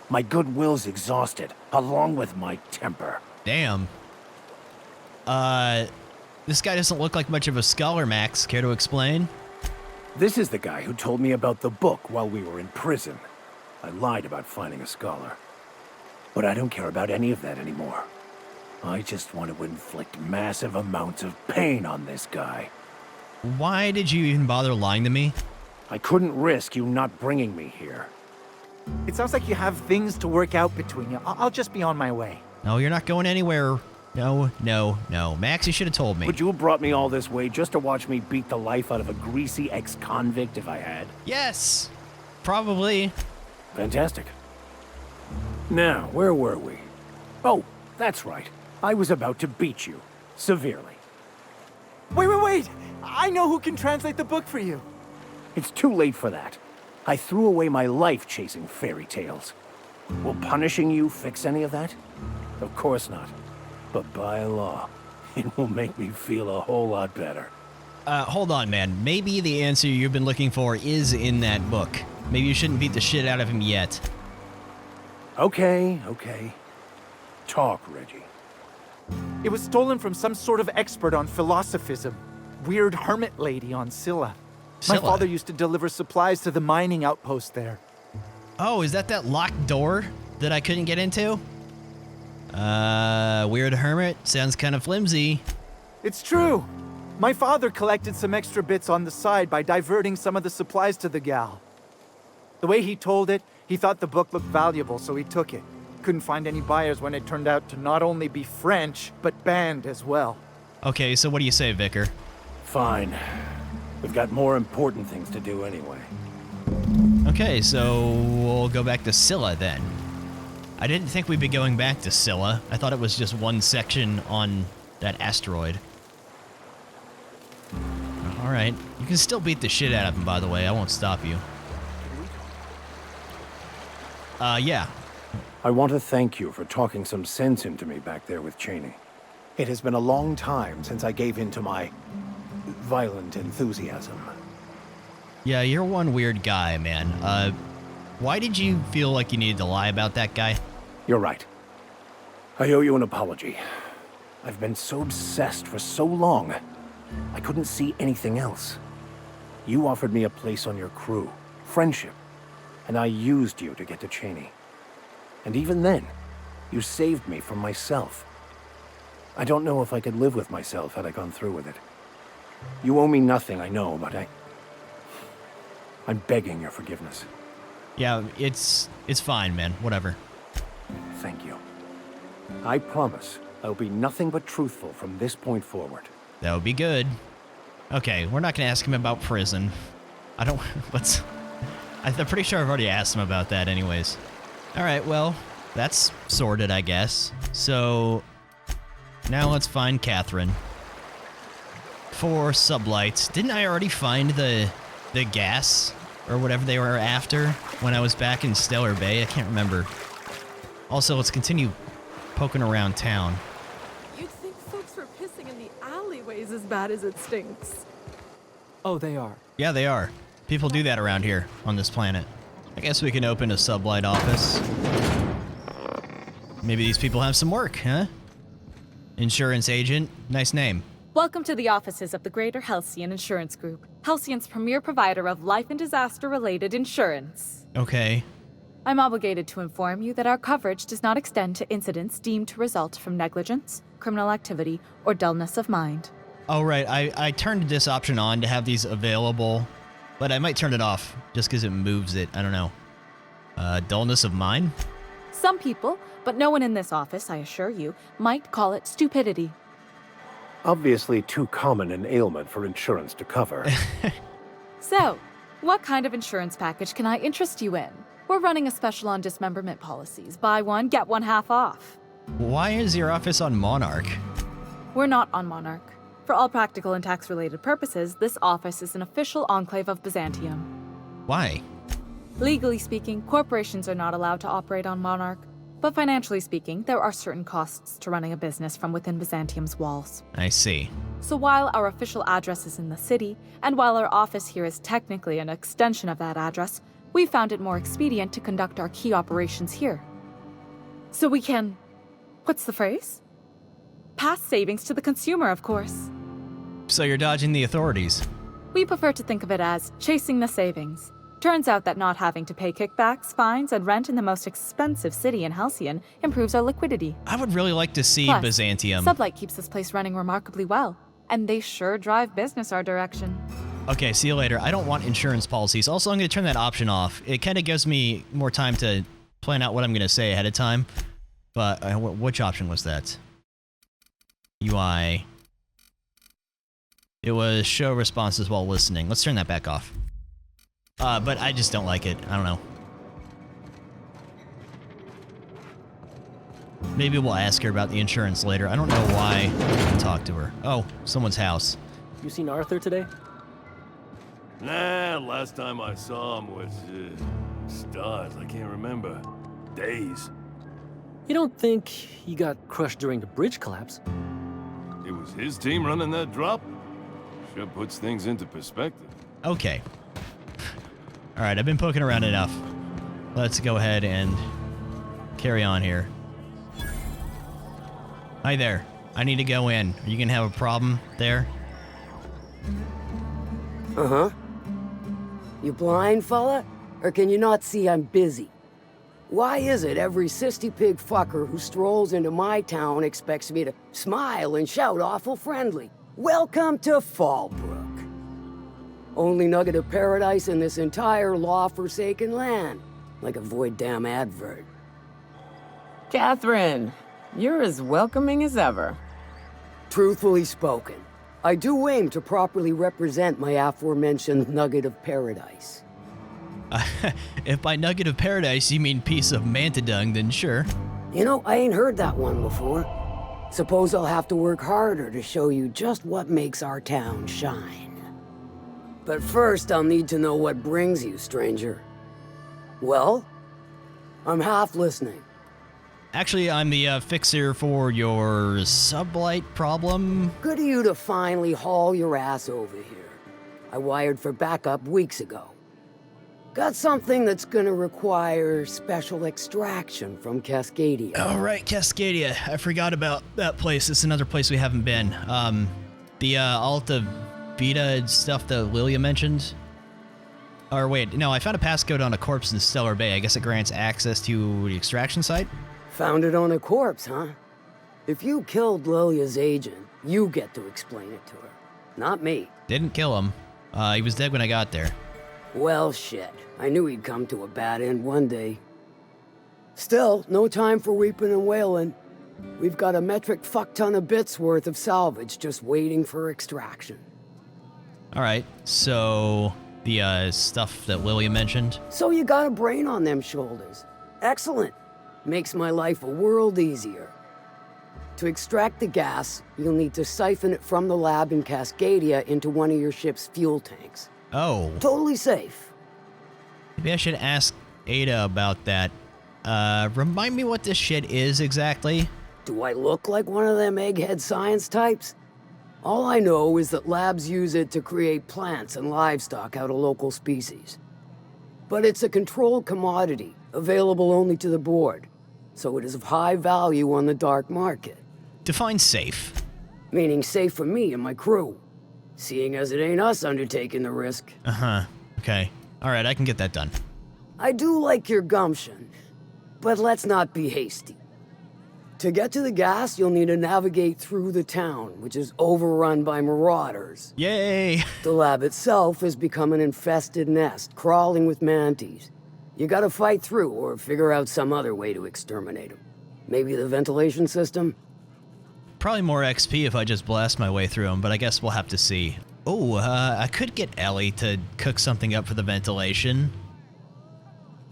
My goodwill's exhausted, along with my temper. Damn. This guy doesn't look like much of a scholar, Max. Care to explain? This is the guy who told me about the book while we were in prison. I lied about finding a scholar. But I don't care about any of that anymore. I just want to inflict massive amounts of pain on this guy. Why did you even bother lying to me? I couldn't risk you not bringing me here. It sounds like you have things to work out between you. I'll just be on my way. No, you're not going anywhere. No, no, no. Max, you should have told me. Would you have brought me all this way just to watch me beat the life out of a greasy ex-convict if I had? Yes! Probably. Fantastic. Now, where were we? Oh, that's right. I was about to beat you. Severely. Wait! I know who can translate the book for you. It's too late for that. I threw away my life chasing fairy tales. Will punishing you fix any of that? Of course not. But by law, it will make me feel a whole lot better. Hold on, man. Maybe the answer you've been looking for is in that book. Maybe you shouldn't beat the shit out of him yet. Okay. Talk, Reggie. It was stolen from some sort of expert on philosophism. Weird hermit lady on Scylla. My father used to deliver supplies to the mining outpost there. Oh, is that locked door that I couldn't get into? Weird hermit. Sounds kind of flimsy. It's true. My father collected some extra bits on the side by diverting some of the supplies to the gal. The way he told it, he thought the book looked valuable, so he took it. Couldn't find any buyers when it turned out to not only be French, but banned as well. Okay, so what do you say, Vicar? Fine. We've got more important things to do anyway. Okay, so we'll go back to Scylla then. I didn't think we'd be going back to Scylla. I thought it was just one section on that asteroid. Alright, you can still beat the shit out of him, by the way. I won't stop you. Yeah. I want to thank you for talking some sense into me back there with Cheney. It has been a long time since I gave in to my violent enthusiasm. Yeah, you're one weird guy, man. Why did you feel like you needed to lie about that guy? You're right. I owe you an apology. I've been so obsessed for so long, I couldn't see anything else. You offered me a place on your crew, friendship, and I used you to get to Cheney. And even then, you saved me from myself. I don't know if I could live with myself had I gone through with it. You owe me nothing, I know, but I'm begging your forgiveness. Yeah, it's fine, man. Whatever. Thank you. I promise I'll be nothing but truthful from this point forward. That would be good. Okay, we're not gonna ask him about prison. I'm pretty sure I've already asked him about that anyways. Alright, well, that's sorted, I guess. So, now let's find Catherine. For SubLight. Didn't I already find the gas? Or whatever they were after when I was back in Stellar Bay? I can't remember. Also, let's continue poking around town. You'd think folks were pissing in the alleyways as bad as it stinks. Oh, they are. Yeah, they are. People do that around here on this planet. I guess we can open a SubLight office. Maybe these people have some work, huh? Insurance agent. Nice name. Welcome to the offices of the Greater Halcyon Insurance Group, Halcyon's premier provider of life and disaster-related insurance. Okay. I'm obligated to inform you that our coverage does not extend to incidents deemed to result from negligence, criminal activity, or dullness of mind. Oh, right. I turned this option on to have these available, but I might turn it off just because it moves it. I don't know. Dullness of mind? Some people, but no one in this office, I assure you, might call it stupidity. Obviously too common an ailment for insurance to cover. So, what kind of insurance package can I interest you in? We're running a special on dismemberment policies. Buy one, get one half off. Why is your office on Monarch? We're not on Monarch. For all practical and tax-related purposes, this office is an official enclave of Byzantium. Why? Legally speaking, corporations are not allowed to operate on Monarch. But financially speaking, there are certain costs to running a business from within Byzantium's walls. I see. So while our official address is in the city, and while our office here is technically an extension of that address, we found it more expedient to conduct our key operations here. So we can... what's the phrase? Pass savings to the consumer, of course. So you're dodging the authorities? We prefer to think of it as chasing the savings. Turns out that not having to pay kickbacks, fines, and rent in the most expensive city in Halcyon improves our liquidity. I would really like to see Plus, Byzantium. SubLight keeps this place running remarkably well, and they sure drive business our direction. Okay, see you later. I don't want insurance policies. Also, I'm going to turn that option off. It kind of gives me more time to plan out what I'm going to say ahead of time. But which option was that? UI. It was show responses while listening. Let's turn that back off. But I just don't like it. I don't know. Maybe we'll ask her about the insurance later. I don't know why I can talk to her. Oh, someone's house. You seen Arthur today? Nah, last time I saw him was, stars, I can't remember. Days. You don't think he got crushed during the bridge collapse? It was his team running that drop? Sure puts things into perspective. Okay. Alright, I've been poking around enough. Let's go ahead and carry on here. Hi there. I need to go in. Are you gonna have a problem there? Uh-huh. You blind, fella? Or can you not see I'm busy? Why is it every sissy pig fucker who strolls into my town expects me to smile and shout awful friendly? Welcome to Fallbrook. Only nugget of paradise in this entire law-forsaken land. Like a void damn advert. Catherine, you're as welcoming as ever. Truthfully spoken, I do aim to properly represent my aforementioned nugget of paradise. If by nugget of paradise you mean piece of manta dung, then sure. You know, I ain't heard that one before. Suppose I'll have to work harder to show you just what makes our town shine. But first, I'll need to know what brings you, stranger. Well, I'm half listening. Actually, I'm the fixer for your SubLight problem. Good of you to finally haul your ass over here. I wired for backup weeks ago. Got something that's gonna require special extraction from Cascadia. Oh, right, Cascadia. I forgot about that place. It's another place we haven't been. The Alta Vita stuff that Lilia mentioned. Or wait, no, I found a passcode on a corpse in Stellar Bay. I guess it grants access to the extraction site? Found it on a corpse, huh? If you killed Lilia's agent, you get to explain it to her. Not me. Didn't kill him. He was dead when I got there. Well, shit. I knew he'd come to a bad end one day. Still, no time for weeping and wailing. We've got a metric fuck-ton of bits worth of salvage just waiting for extraction. Alright, so the stuff that Lilia mentioned? So you got a brain on them shoulders. Excellent. Makes my life a world easier. To extract the gas, you'll need to siphon it from the lab in Cascadia into one of your ship's fuel tanks. Oh. Totally safe. Maybe I should ask Ada about that. Remind me what this shit is exactly? Do I look like one of them egghead science types? All I know is that labs use it to create plants and livestock out of local species. But it's a controlled commodity, available only to the board, so it is of high value on the dark market. Define safe. Meaning safe for me and my crew, seeing as it ain't us undertaking the risk. Uh-huh. Okay. Alright, I can get that done. I do like your gumption, but let's not be hasty. To get to the gas, you'll need to navigate through the town, which is overrun by marauders. Yay! The lab itself has become an infested nest, crawling with mantis. You gotta fight through or figure out some other way to exterminate them. Maybe the ventilation system? Probably more XP if I just blast my way through them, but I guess we'll have to see. Oh, I could get Ellie to cook something up for the ventilation.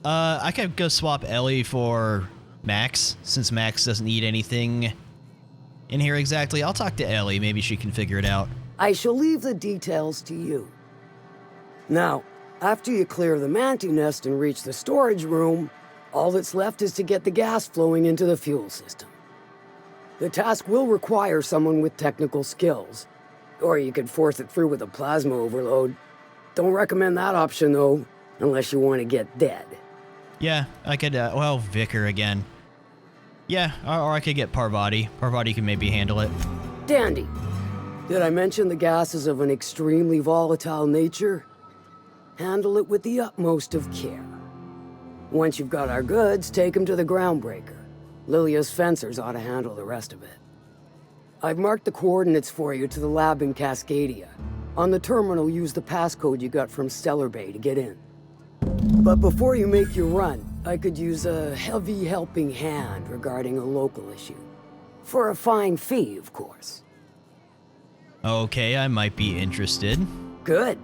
I could go swap Ellie for Max, since Max doesn't need anything in here exactly. I'll talk to Ellie, maybe she can figure it out. I shall leave the details to you. Now, after you clear the manti nest and reach the storage room, all that's left is to get the gas flowing into the fuel system. The task will require someone with technical skills, or you could force it through with a plasma overload. Don't recommend that option, though, unless you want to get dead. Yeah, I could, well, Vicar again. Yeah, or I could get Parvati. Parvati can maybe handle it. Dandy. Did I mention the gas is of an extremely volatile nature? Handle it with the utmost of care. Once you've got our goods, take them to the groundbreaker. Lilia's fencers ought to handle the rest of it. I've marked the coordinates for you to the lab in Cascadia. On the terminal, use the passcode you got from Stellar Bay to get in. But before you make your run, I could use a heavy helping hand regarding a local issue. For a fine fee, of course. Okay, I might be interested. Good.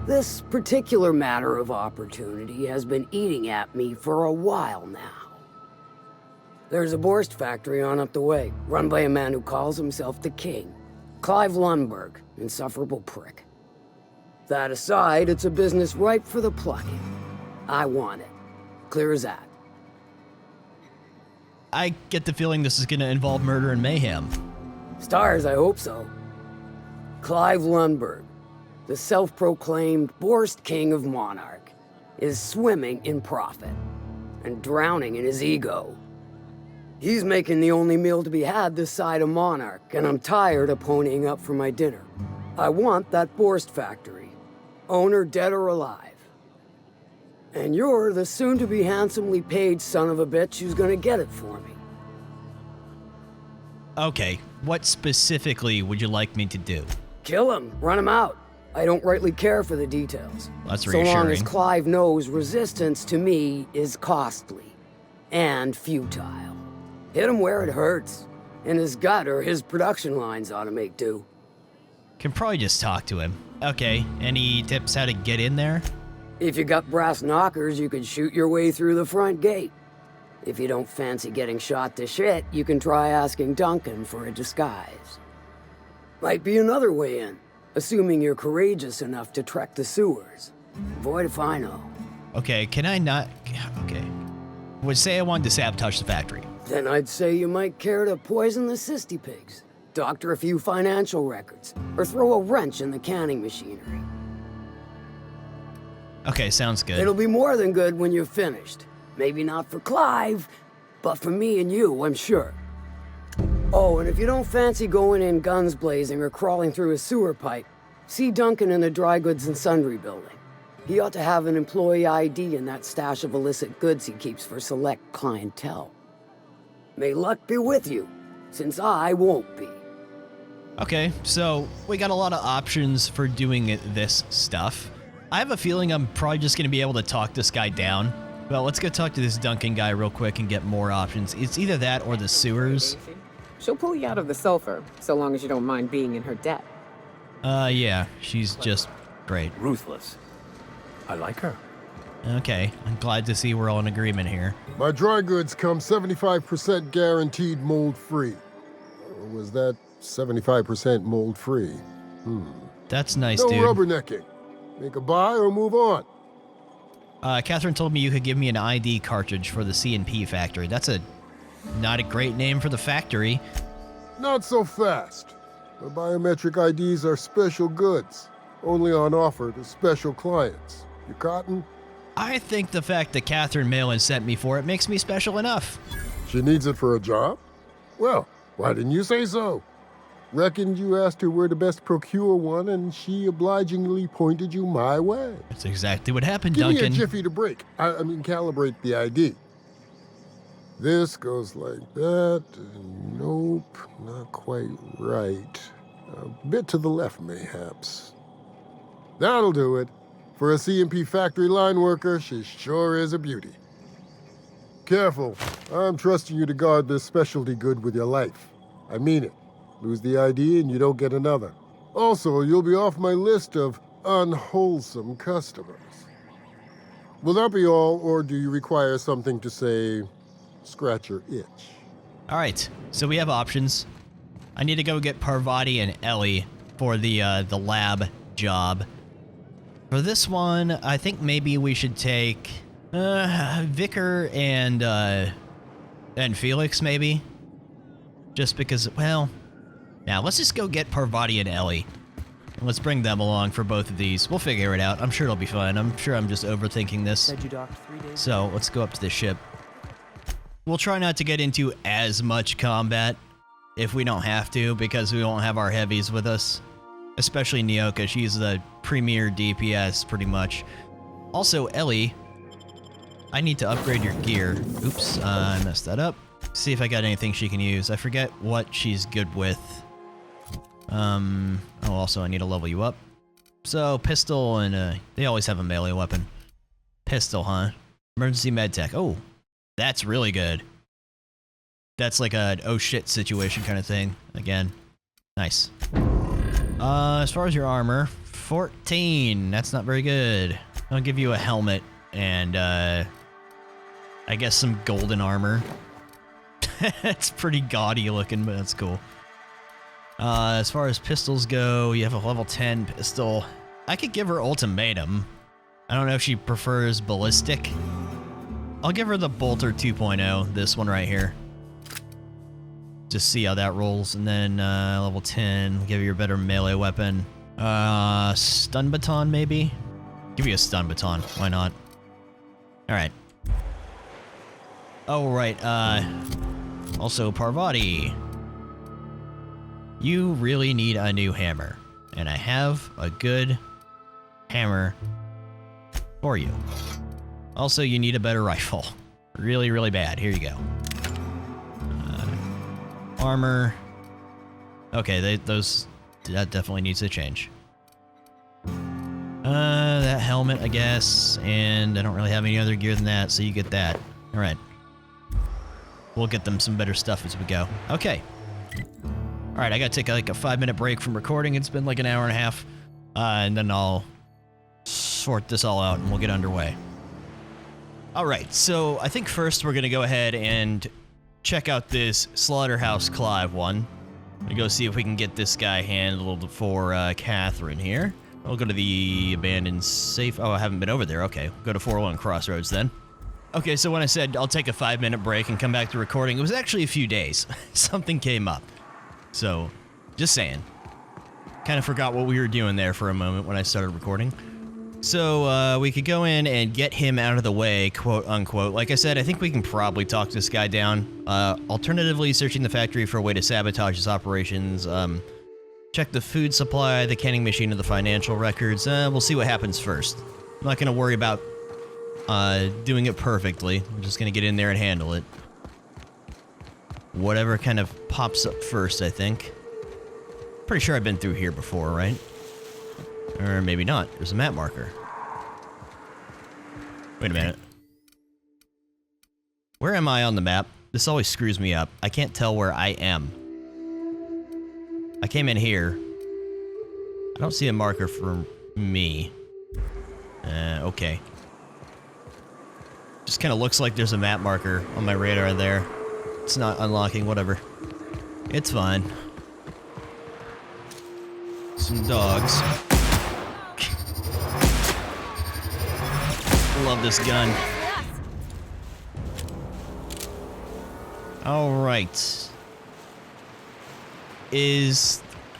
This particular matter of opportunity has been eating at me for a while now. There's a Borst factory on up the way, run by a man who calls himself the King. Clive Lundberg, insufferable prick. That aside, it's a business ripe for the plucking. I want it. Clear as that. I get the feeling this is going to involve murder and mayhem. Stars, I hope so. Clive Lundberg, the self-proclaimed Borst King of Monarch, is swimming in profit and drowning in his ego. He's making the only meal to be had this side of Monarch, and I'm tired of ponying up for my dinner. I want that Borst factory, owner dead or alive. And you're the soon-to-be handsomely paid son of a bitch who's gonna get it for me. Okay, what specifically would you like me to do? Kill him, run him out. I don't rightly care for the details. That's So long as reassuring. Clive knows resistance to me is costly and futile. Hit him where it hurts. In his gut or his production lines ought to make do. Can probably just talk to him. Okay, any tips how to get in there? If you got brass knockers, you could shoot your way through the front gate. If you don't fancy getting shot to shit, you can try asking Duncan for a disguise. Might be another way in, assuming you're courageous enough to trek the sewers. Void if I know. Okay, can I not... Okay. Would say I wanted to sabotage the factory. Then I'd say you might care to poison the cysty pigs, doctor a few financial records, or throw a wrench in the canning machinery. Okay, sounds good. It'll be more than good when you're finished. Maybe not for Clive, but for me and you, I'm sure. Oh, and if you don't fancy going in guns blazing or crawling through a sewer pipe, see Duncan in the dry goods and sundry building. He ought to have an employee ID in that stash of illicit goods he keeps for select clientele. May luck be with you, since I won't be. Okay, so we got a lot of options for doing this stuff. I have a feeling I'm probably just going to be able to talk this guy down. Well, let's go talk to this Duncan guy real quick and get more options. It's either that or the sewers. She'll pull you out of the sulfur, so long as you don't mind being in her debt. Yeah, she's just great. Ruthless. I like her. Okay, I'm glad to see we're all in agreement here. My dry goods come 75% guaranteed mold-free. Or was that 75% mold-free? That's nice, no dude. No rubbernecking. Make a buy or move on. Catherine told me you could give me an ID cartridge for the C&P factory. That's not a great name for the factory. Not so fast. My biometric IDs are special goods, only on offer to special clients. You cotton? I think the fact that Catherine Malin sent me for it makes me special enough. She needs it for a job? Well, why didn't you say so? Reckoned you asked her where to best procure one, and she obligingly pointed you my way. That's exactly what happened, Give Duncan. me a jiffy to break. I mean, calibrate the ID. This goes like that. Nope, not quite right. A bit to the left, mayhaps. That'll do it. For a C&P factory line worker, she sure is a beauty. Careful. I'm trusting you to guard this specialty good with your life. I mean it. Lose the ID and you don't get another. Also, you'll be off my list of unwholesome customers. Will that be all, or do you require something to say, scratch your itch? All right, so we have options. I need to go get Parvati and Ellie for the lab job. For this one, I think maybe we should take Vicar and Felix, maybe. Just because, well, now let's just go get Parvati and Ellie. Let's bring them along for both of these. We'll figure it out. I'm sure it'll be fun. I'm sure I'm just overthinking this. So let's go up to the ship. We'll try not to get into as much combat if we don't have to, because we won't have our heavies with us. Especially Nyoka, she's the premier DPS, pretty much. Also, Ellie, I need to upgrade your gear. Oops, I messed that up. See if I got anything she can use. I forget what she's good with. Oh, also, I need to level you up. So, pistol and, they always have a melee weapon. Pistol, huh? Emergency medtech. Oh, that's really good. That's like a oh shit situation kind of thing. Again, nice. As far as your armor, 14. That's not very good. I'll give you a helmet and, I guess some golden armor. It's pretty gaudy looking, but that's cool. As far as pistols go, you have a level 10 pistol. I could give her ultimatum. I don't know if she prefers ballistic. I'll give her the Bolter 2.0, this one right here. Just see how that rolls. And then level 10, give you a better melee weapon. Stun baton maybe? Give you a stun baton, why not? Alright. Oh, right, also Parvati. You really need a new hammer. And I have a good hammer for you. Also, you need a better rifle. Really, really bad. Here you go. Armor. Okay, that definitely needs to change. That helmet, I guess, and I don't really have any other gear than that, so you get that. All right. We'll get them some better stuff as we go. Okay. All right, I gotta take like a 5-minute break from recording. It's been like an hour and a half, and then I'll sort this all out and we'll get underway. All right, so I think first we're gonna go ahead and check out this Slaughterhouse Clive one. I'm gonna go see if we can get this guy handled for Catherine here. We'll go to the abandoned safe. Oh, I haven't been over there. Okay, go to 401 Crossroads then. Okay, so when I said I'll take a 5-minute break and come back to recording, it was actually a few days. Something came up. So, just saying. Kind of forgot what we were doing there for a moment when I started recording. So, we could go in and get him out of the way, quote unquote. Like I said, I think we can probably talk this guy down. Alternatively, searching the factory for a way to sabotage his operations. Check the food supply, the canning machine, and the financial records. We'll see what happens first. I'm not going to worry about doing it perfectly. I'm just going to get in there and handle it. Whatever kind of pops up first, I think. Pretty sure I've been through here before, right? Or maybe not. There's a map marker. Wait a minute. Where am I on the map? This always screws me up. I can't tell where I am. I came in here. I don't see a marker for me. Okay. Just kind of looks like there's a map marker on my radar there. It's not unlocking, whatever. It's fine. Some dogs. Love this gun. Alright. I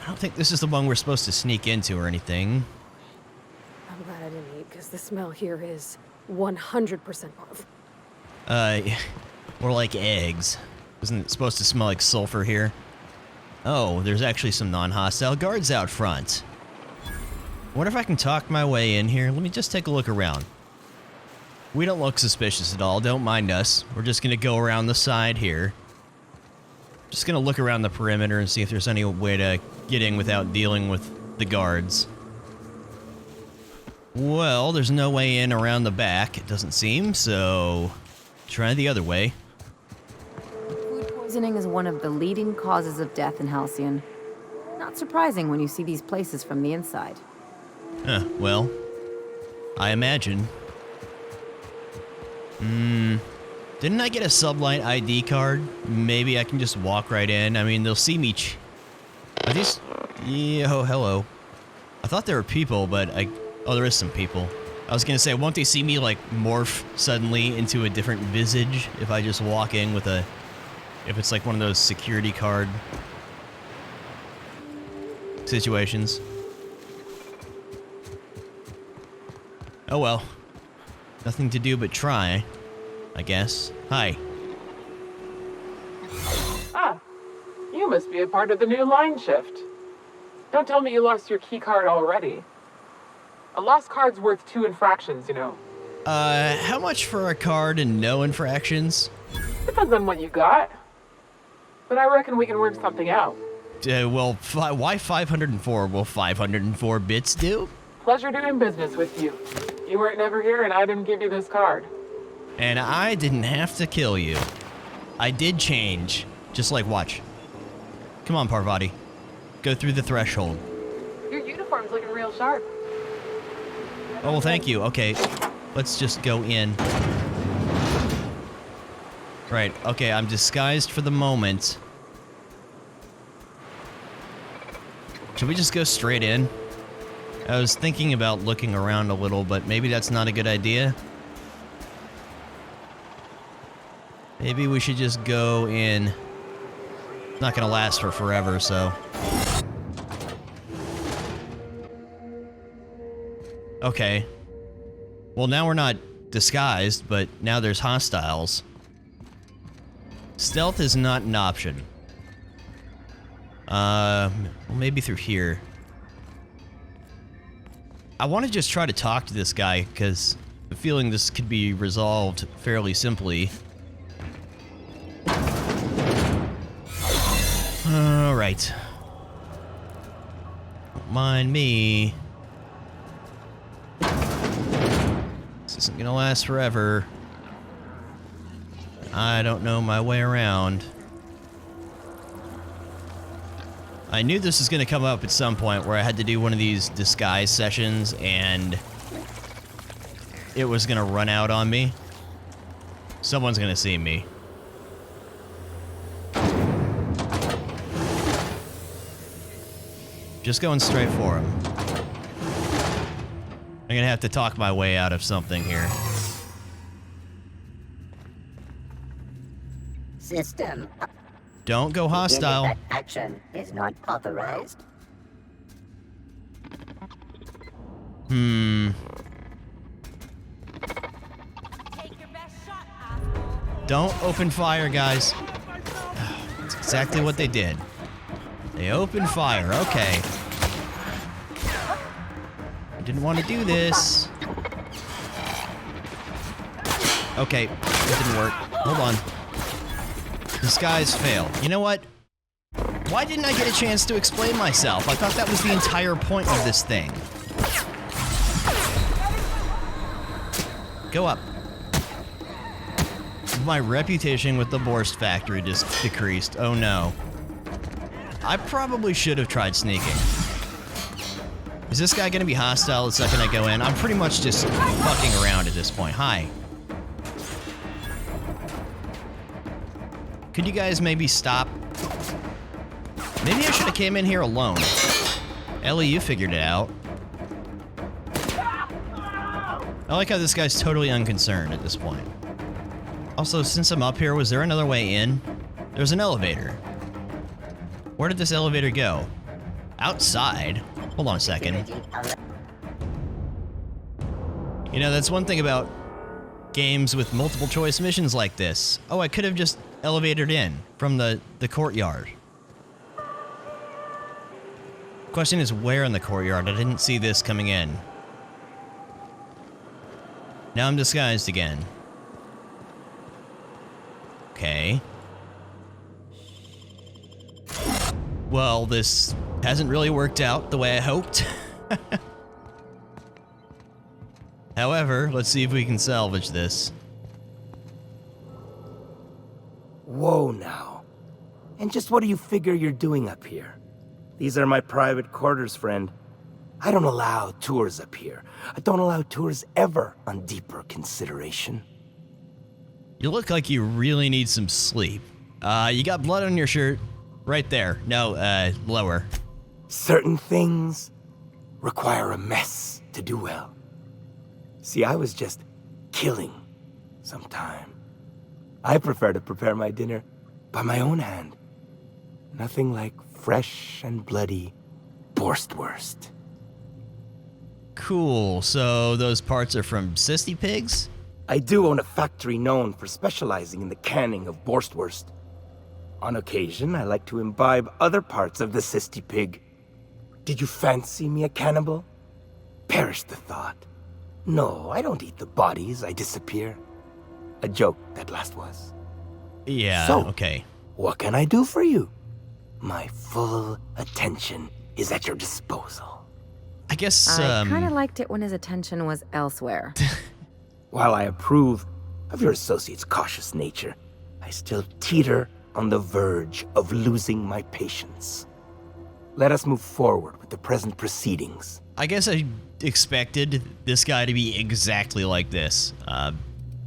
don't think this is the one we're supposed to sneak into or anything. I'm glad I didn't eat, because the smell here is 100% off. More like eggs. Isn't it supposed to smell like sulfur here? Oh, there's actually some non-hostile guards out front. I wonder if I can talk my way in here. Let me just take a look around. We don't look suspicious at all. Don't mind us. We're just gonna go around the side here. Just gonna look around the perimeter and see if there's any way to get in without dealing with the guards. Well, there's no way in around the back, it doesn't seem, so try the other way. Food poisoning is one of the leading causes of death in Halcyon. Not surprising when you see these places from the inside. Well, I imagine. Didn't I get a SubLight ID card? Maybe I can just walk right in. I mean, they'll see me. Are these? Yeah, oh, hello. I thought there were people, but oh, there is some people. I was gonna say, won't they see me, like, morph suddenly into a different visage if I just walk in with a... If it's like one of those security card situations. Oh well. Nothing to do but try, I guess. Hi. Ah, you must be a part of the new line shift. Don't tell me you lost your key card already. A lost card's worth 2 infractions, you know. How much for a card and no infractions? Depends on what you got. But I reckon we can work something out. Well, why 504? Will 504 bits do? Pleasure doing business with you. You weren't never here and I didn't give you this card. And I didn't have to kill you. I did change. Just like, watch. Come on, Parvati. Go through the threshold. Your uniform's looking real sharp. Oh, well, thank you. Okay, let's just go in. Right, okay, I'm disguised for the moment. Should we just go straight in? I was thinking about looking around a little, but maybe that's not a good idea. Maybe we should just go in. It's not gonna last for forever, so. Okay. Well, now we're not disguised, but now there's hostiles. Stealth is not an option. Well, maybe through here. I want to just try to talk to this guy, because I'm feeling this could be resolved fairly simply. Alright. Don't mind me. This isn't gonna last forever. I don't know my way around. I knew this was gonna come up at some point where I had to do one of these disguise sessions and it was gonna run out on me. Someone's gonna see me. Just going straight for him. I'm gonna have to talk my way out of something here. System. Don't go hostile. That action is not authorized. Don't open fire, guys. That's exactly what they did. They opened fire, okay. I didn't want to do this. Okay, it didn't work. Hold on. Disguise failed. You know what? Why didn't I get a chance to explain myself? I thought that was the entire point of this thing. Go up. My reputation with the Borst factory just decreased. Oh no. I probably should have tried sneaking. Is this guy gonna be hostile the second I go in? I'm pretty much just fucking around at this point. Hi. Could you guys maybe stop? Maybe I should have came in here alone. Ellie, you figured it out. I like how this guy's totally unconcerned at this point. Also, since I'm up here, was there another way in? There's an elevator. Where did this elevator go? Outside? Hold on a second. You know, that's one thing about games with multiple choice missions like this. Oh, I could have just elevated in from the courtyard. Question is, where in the courtyard? I didn't see this coming in. Now I'm disguised again. Okay. Well, this hasn't really worked out the way I hoped. However, let's see if we can salvage this. Whoa now. And just what do you figure you're doing up here? These are my private quarters, friend. I don't allow tours up here. I don't allow tours ever on deeper consideration. You look like you really need some sleep. You got blood on your shirt. Right there. No, lower. Certain things require a mess to do well. See, I was just killing sometime. I prefer to prepare my dinner by my own hand. Nothing like fresh and bloody Borstwurst. Cool, so those parts are from Sissy Pigs? I do own a factory known for specializing in the canning of Borstwurst. On occasion, I like to imbibe other parts of the Sissy Pig. Did you fancy me a cannibal? Perish the thought. No, I don't eat the bodies, I disappear. A joke, that last was. Yeah, so, okay. What can I do for you? My full attention is at your disposal. I guess, I kinda liked it when his attention was elsewhere. While I approve of your associate's cautious nature, I still teeter on the verge of losing my patience. Let us move forward with the present proceedings. I guess I expected this guy to be exactly like this.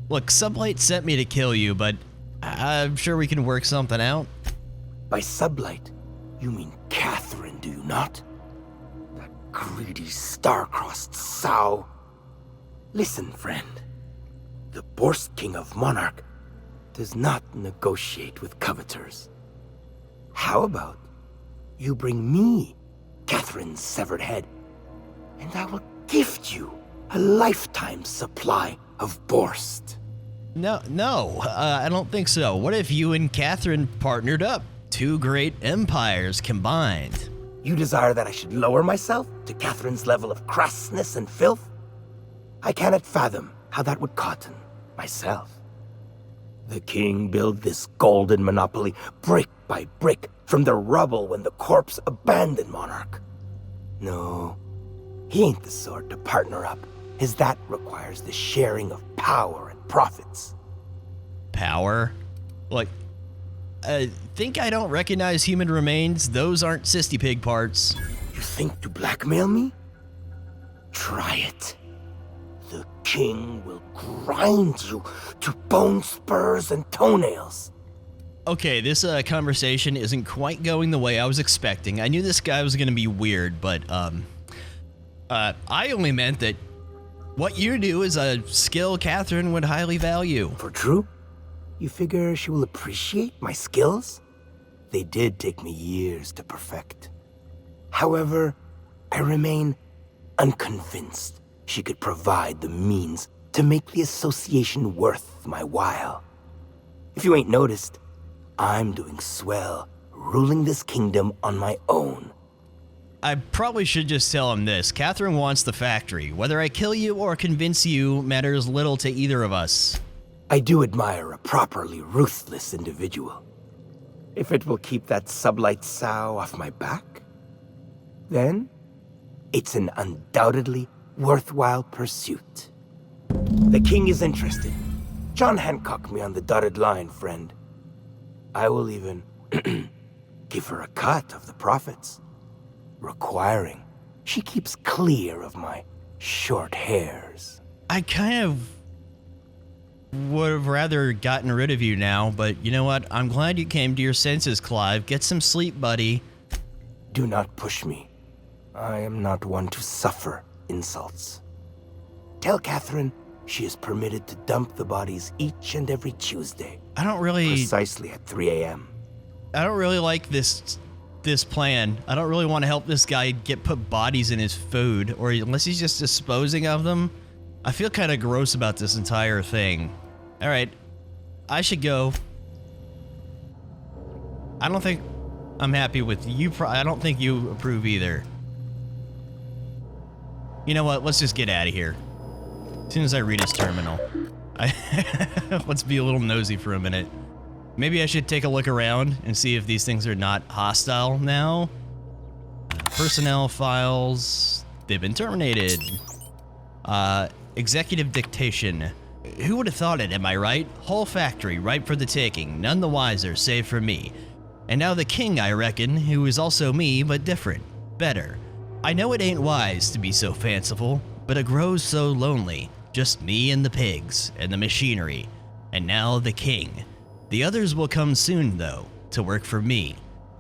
Look, SubLight sent me to kill you, but I'm sure we can work something out. By SubLight, you mean Catherine, do you not? That greedy, star-crossed sow. Listen, friend. The Borst King of Monarch does not negotiate with coveters. How about you bring me Catherine's severed head, and I will gift you a lifetime supply of Borst. No, I don't think so. What if you and Catherine partnered up? Two great empires combined. You desire that I should lower myself to Catherine's level of crassness and filth? I cannot fathom how that would cotton myself. The king built this golden monopoly brick by brick from the rubble when the corpse abandoned Monarch. No, he ain't the sort to partner up, as that requires the sharing of power and profits. Power? Like, think I don't recognize human remains? Those aren't Sisty Pig parts. You think to blackmail me? Try it. The king will grind you to bone spurs and toenails. Okay, this conversation isn't quite going the way I was expecting. I knew this guy was gonna be weird, but I only meant that what you do is a skill Catherine would highly value. For true? You figure she will appreciate my skills? They did take me years to perfect. However, I remain unconvinced she could provide the means to make the association worth my while. If you ain't noticed, I'm doing swell, ruling this kingdom on my own. I probably should just tell him this. Catherine wants the factory. Whether I kill you or convince you matters little to either of us. I do admire a properly ruthless individual. If it will keep that SubLight sow off my back, then it's an undoubtedly worthwhile pursuit. The king is interested. John Hancock me on the dotted line, friend. I will even give her a cut of the profits, requiring she keeps clear of my short hairs. I kind of would have rather gotten rid of you now, but you know what? I'm glad you came to your senses, Clive. Get some sleep, buddy. Do not push me. I am not one to suffer insults. Tell Catherine she is permitted to dump the bodies each and every Tuesday. I don't really... Precisely at 3 a.m. I don't really like this plan. I don't really want to help this guy put bodies in his food, or unless he's just disposing of them. I feel kind of gross about this entire thing. All right, I should go. I don't think I'm happy with you. I don't think you approve either. You know what? Let's just get out of here. As soon as I read his terminal. Let's be a little nosy for a minute. Maybe I should take a look around and see if these things are not hostile now. Personnel files. They've been terminated. Executive dictation. Who would have thought it, am I right? Whole factory ripe for the taking, none the wiser save for me. And now the king, I reckon, who is also me, but different. Better. I know it ain't wise to be so fanciful, but it grows so lonely. Just me and the pigs, and the machinery. And now the king. The others will come soon, though, to work for me.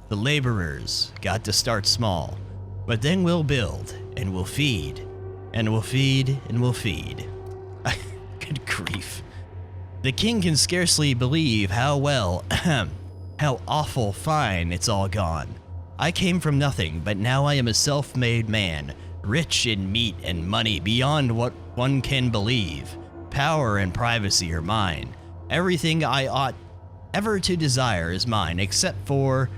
The laborers got to start small. But then we'll build, and we'll feed. And we'll feed, and we'll feed. Good grief. The king can scarcely believe how how awful fine it's all gone. I came from nothing, but now I am a self-made man, rich in meat and money beyond what one can believe. Power and privacy are mine. Everything I ought ever to desire is mine, except for...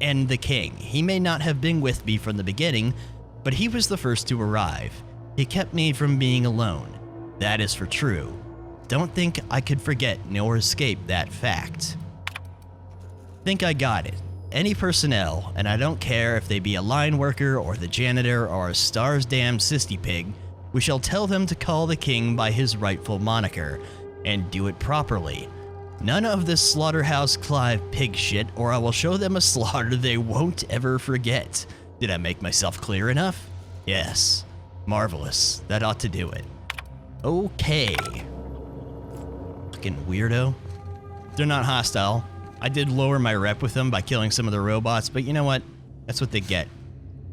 and the king. He may not have been with me from the beginning, but he was the first to arrive. He kept me from being alone. That is for true. Don't think I could forget nor escape that fact. Think I got it. Any personnel, and I don't care if they be a line worker or the janitor or a stars damned sisty pig, we shall tell them to call the king by his rightful moniker, and do it properly. None of this slaughterhouse Clive pig shit, or I will show them a slaughter they won't ever forget. Did I make myself clear enough? Yes. Marvelous. That ought to do it. Okay. Fucking weirdo. They're not hostile. I did lower my rep with them by killing some of the robots, but you know what? That's what they get.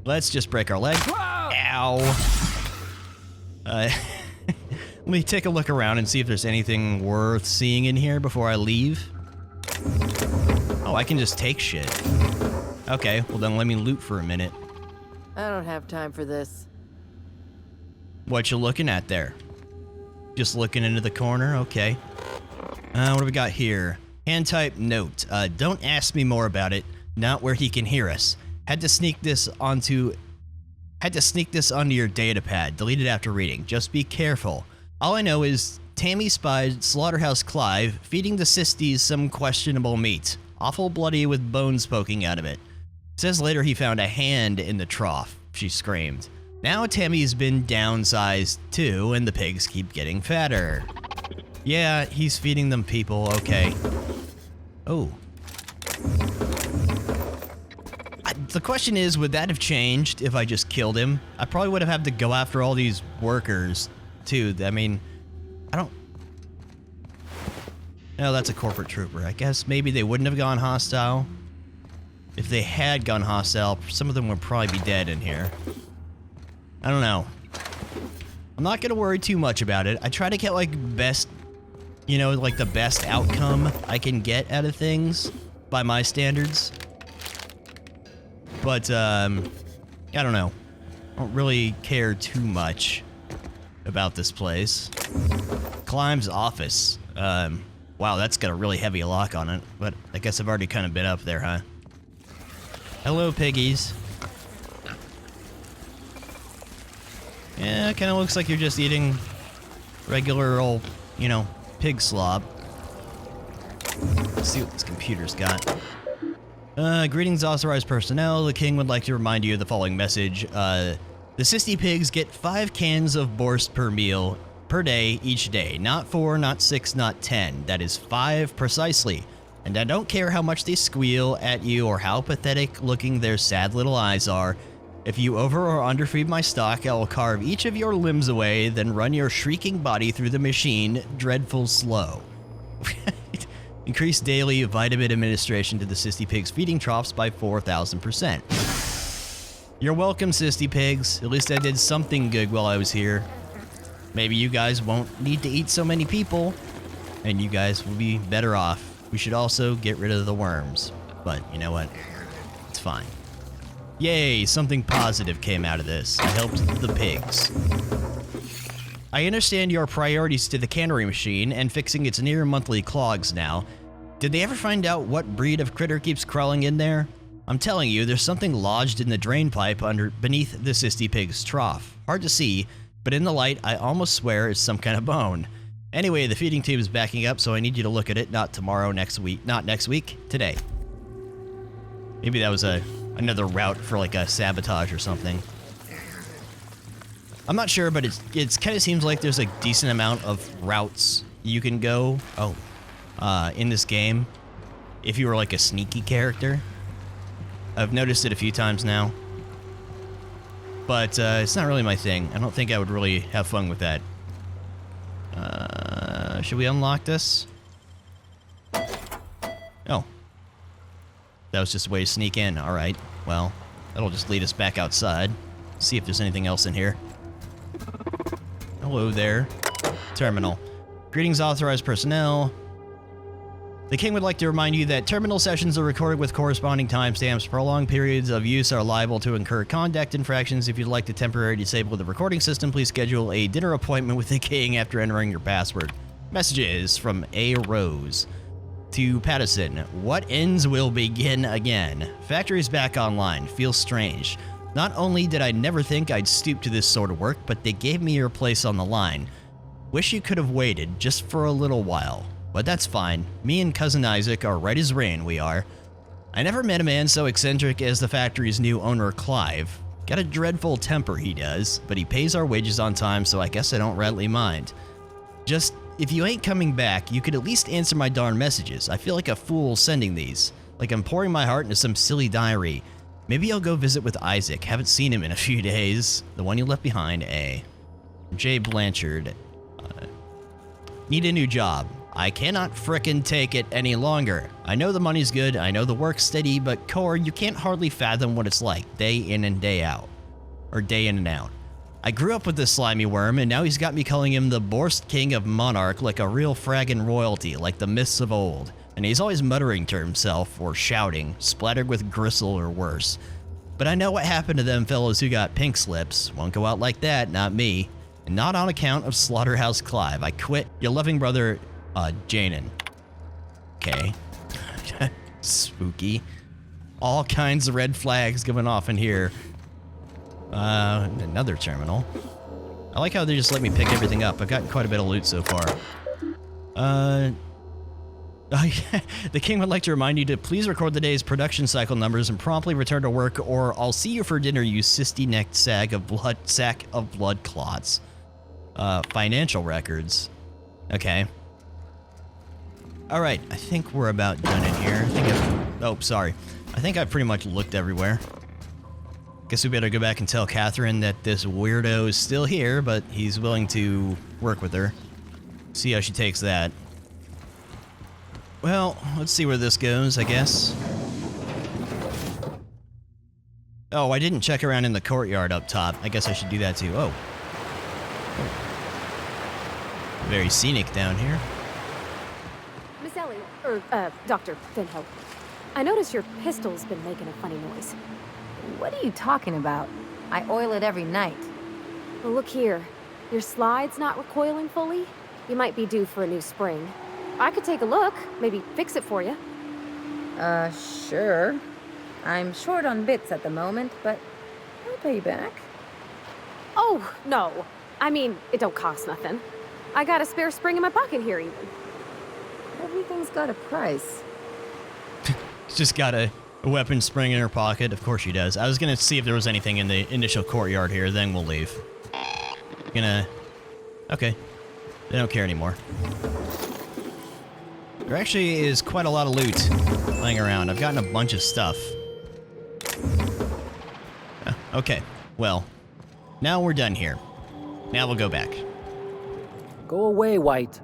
Let's just break our leg. Ow! Let me take a look around and see if there's anything worth seeing in here before I leave. Oh, I can just take shit. Okay, well then let me loot for a minute. I don't have time for this. What you looking at there? Just looking into the corner? Okay. What do we got here? Hand type note. Don't ask me more about it. Not where he can hear us. Had to sneak this onto your data pad. Delete it after reading. Just be careful. All I know is Tammy spied Slaughterhouse Clive feeding the Sistis some questionable meat. Awful bloody with bones poking out of it. Says later he found a hand in the trough. She screamed. Now Tammy's been downsized too, and the pigs keep getting fatter. Yeah, he's feeding them people, okay. Oh. The question is, would that have changed if I just killed him? I probably would have had to go after all these workers, too. I mean, I don't... No, that's a corporate trooper. I guess maybe they wouldn't have gone hostile. If they had gone hostile, some of them would probably be dead in here. I don't know. I'm not gonna worry too much about it. I try to get, like, best... You know, like, the best outcome I can get out of things by my standards. But, I don't know. I don't really care too much about this place. Clive's office. Wow, that's got a really heavy lock on it, but I guess I've already kind of been up there, huh? Hello, piggies. Yeah, it kind of looks like you're just eating regular old, you know, pig slob. Let's see what this computer's got. Greetings, authorized personnel. The king would like to remind you of the following message. The Sisti pigs get 5 cans of Borst per meal per day each day. Not 4, not 6, not 10. That is 5 precisely. And I don't care how much they squeal at you or how pathetic looking their sad little eyes are. If you over or underfeed my stock, I will carve each of your limbs away, then run your shrieking body through the machine, dreadful slow. Increase daily vitamin administration to the Sisti pigs' feeding troughs by 4,000%. You're welcome, Sisti pigs. At least I did something good while I was here. Maybe you guys won't need to eat so many people, and you guys will be better off. We should also get rid of the worms. But you know what? It's fine. Yay, something positive came out of this. I helped the pigs. I understand your priorities to the cannery machine and fixing its near-monthly clogs now. Did they ever find out what breed of critter keeps crawling in there? I'm telling you, there's something lodged in the drain pipe beneath the Sisti pig's trough. Hard to see, but in the light, I almost swear it's some kind of bone. Anyway, the feeding tube is backing up, so I need you to look at it, not tomorrow, next week, not next week, today. Maybe that was another route for like a sabotage or something. I'm not sure, but it kind of seems like there's a decent amount of routes you can go in this game if you were like a sneaky character. I've noticed it a few times now. But it's not really my thing. I don't think I would really have fun with that. Should we unlock this? Oh. That was just a way to sneak in. Alright. Well, that'll just lead us back outside. See if there's anything else in here. Hello there. Terminal. Greetings, authorized personnel. The king would like to remind you that terminal sessions are recorded with corresponding timestamps. Prolonged periods of use are liable to incur conduct infractions. If you'd like to temporarily disable the recording system, please schedule a dinner appointment with the king after entering your password. Messages from A. Rose. To Patterson. What ends will begin again. Factory's back online. Feels strange. Not only did I never think I'd stoop to this sort of work, but they gave me your place on the line. Wish you could have waited just for a little while. But that's fine. Me and Cousin Isaac are right as rain, we are. I never met a man so eccentric as the factory's new owner, Clive. Got a dreadful temper, he does, but he pays our wages on time, so I guess I don't rightly mind. Just, if you ain't coming back, you could at least answer my darn messages. I feel like a fool sending these. Like I'm pouring my heart into some silly diary. Maybe I'll go visit with Isaac. Haven't seen him in a few days. The one you left behind, A. J. Blanchard. Need a new job. I cannot frickin' take it any longer. I know the money's good, I know the work's steady, but Core, you can't hardly fathom what it's like day in and day out. Or day in and out. I grew up with this slimy worm, and now he's got me calling him the Borst King of Monarch like a real fraggin' royalty, like the myths of old. And he's always muttering to himself, or shouting, splattered with gristle or worse. But I know what happened to them fellows who got pink slips. Won't go out like that, not me. And not on account of Slaughterhouse Clive. I quit. Your loving brother, Janin. Okay. Spooky. All kinds of red flags going off in here. Another terminal. I like how they just let me pick everything up. I've gotten quite a bit of loot so far. The king would like to remind you to please record the day's production cycle numbers and promptly return to work, or I'll see you for dinner, you cysty-necked sack of blood clots. Financial records. Okay. Alright, I think we're about done in here. I think I've pretty much looked everywhere. Guess we better go back and tell Catherine that this weirdo is still here, but he's willing to work with her. See how she takes that. Well, let's see where this goes, I guess. Oh, I didn't check around in the courtyard up top. I guess I should do that too. Oh. Very scenic down here. Miss Ellie, Dr. Berthold, I notice your pistol's been making a funny noise. What are you talking about? I oil it every night. Well, look here. Your slide's not recoiling fully. You might be due for a new spring. I could take a look, maybe fix it for you. Sure. I'm short on bits at the moment, but I'll pay you back. Oh, no. I mean, it don't cost nothing. I got a spare spring in my pocket here, even. Everything's got a price. She's just got a weapon spring in her pocket. Of course she does. I was gonna see if there was anything in the initial courtyard here, then we'll leave. Okay. They don't care anymore. There actually is quite a lot of loot laying around. I've gotten a bunch of stuff. Okay, well, now we're done here. Now we'll go back. Go away, White.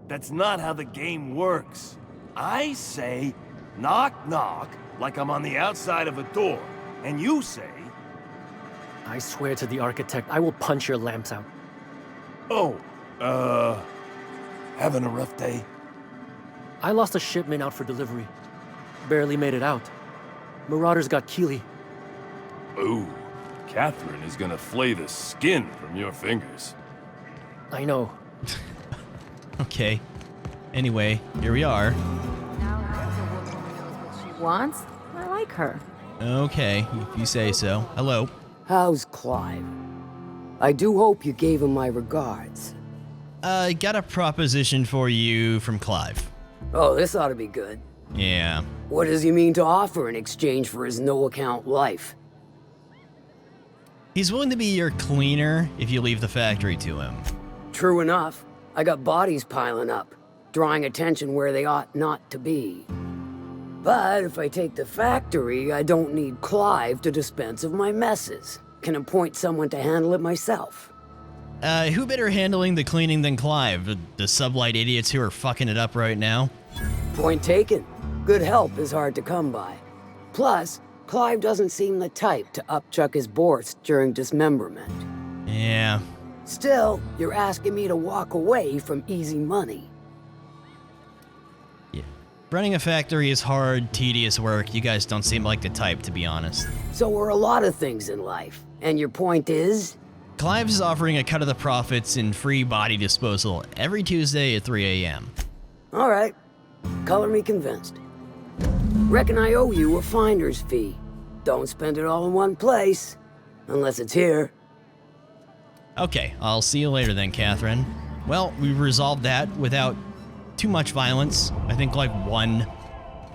That's not how the game works. I say, knock, knock, like I'm on the outside of a door. And you say... I swear to the architect, I will punch your lamps out. Oh, having a rough day? I lost a shipment out for delivery. Barely made it out. Marauders got Keeley. Ooh, Catherine is gonna flay the skin from your fingers. I know. Okay. Anyway, here we are. Now there's a woman who knows what she wants. I like her. Okay, if you say so. Hello. How's Clive? I do hope you gave him my regards. Got a proposition for you from Clive. Oh, this ought to be good. Yeah. What does he mean to offer in exchange for his no-account life? He's willing to be your cleaner if you leave the factory to him. True enough. I got bodies piling up, drawing attention where they ought not to be. But if I take the factory, I don't need Clive to dispense of my messes. Can appoint someone to handle it myself. Who better handling the cleaning than Clive? The SubLight idiots who are fucking it up right now? Point taken. Good help is hard to come by. Plus, Clive doesn't seem the type to upchuck his Borst during dismemberment. Yeah. Still, you're asking me to walk away from easy money. Yeah. Running a factory is hard, tedious work. You guys don't seem like the type, to be honest. So are a lot of things in life. And your point is? Clive's is offering a cut of the profits in free body disposal every Tuesday at 3 a.m. All right. Color me convinced. Reckon I owe you a finder's fee. Don't spend it all in one place. Unless it's here. Okay, I'll see you later then, Catherine. Well, we resolved that without too much violence. I think like one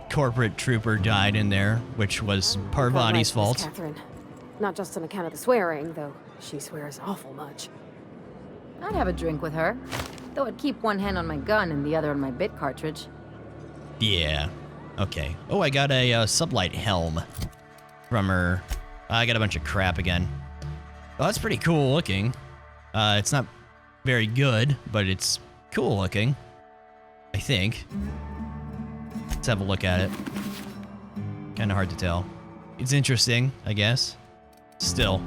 corporate trooper died in there, which was Parvati's fault. Catherine. Not just on account of the swearing, though she swears awful much. I'd have a drink with her, though I'd keep one hand on my gun and the other on my bit cartridge. Yeah, okay. Oh, I got a SubLight helm from her. I got a bunch of crap again. Well, that's pretty cool looking. It's not very good, but it's cool looking. I think. Let's have a look at it. Kind of hard to tell. It's interesting, I guess. Still.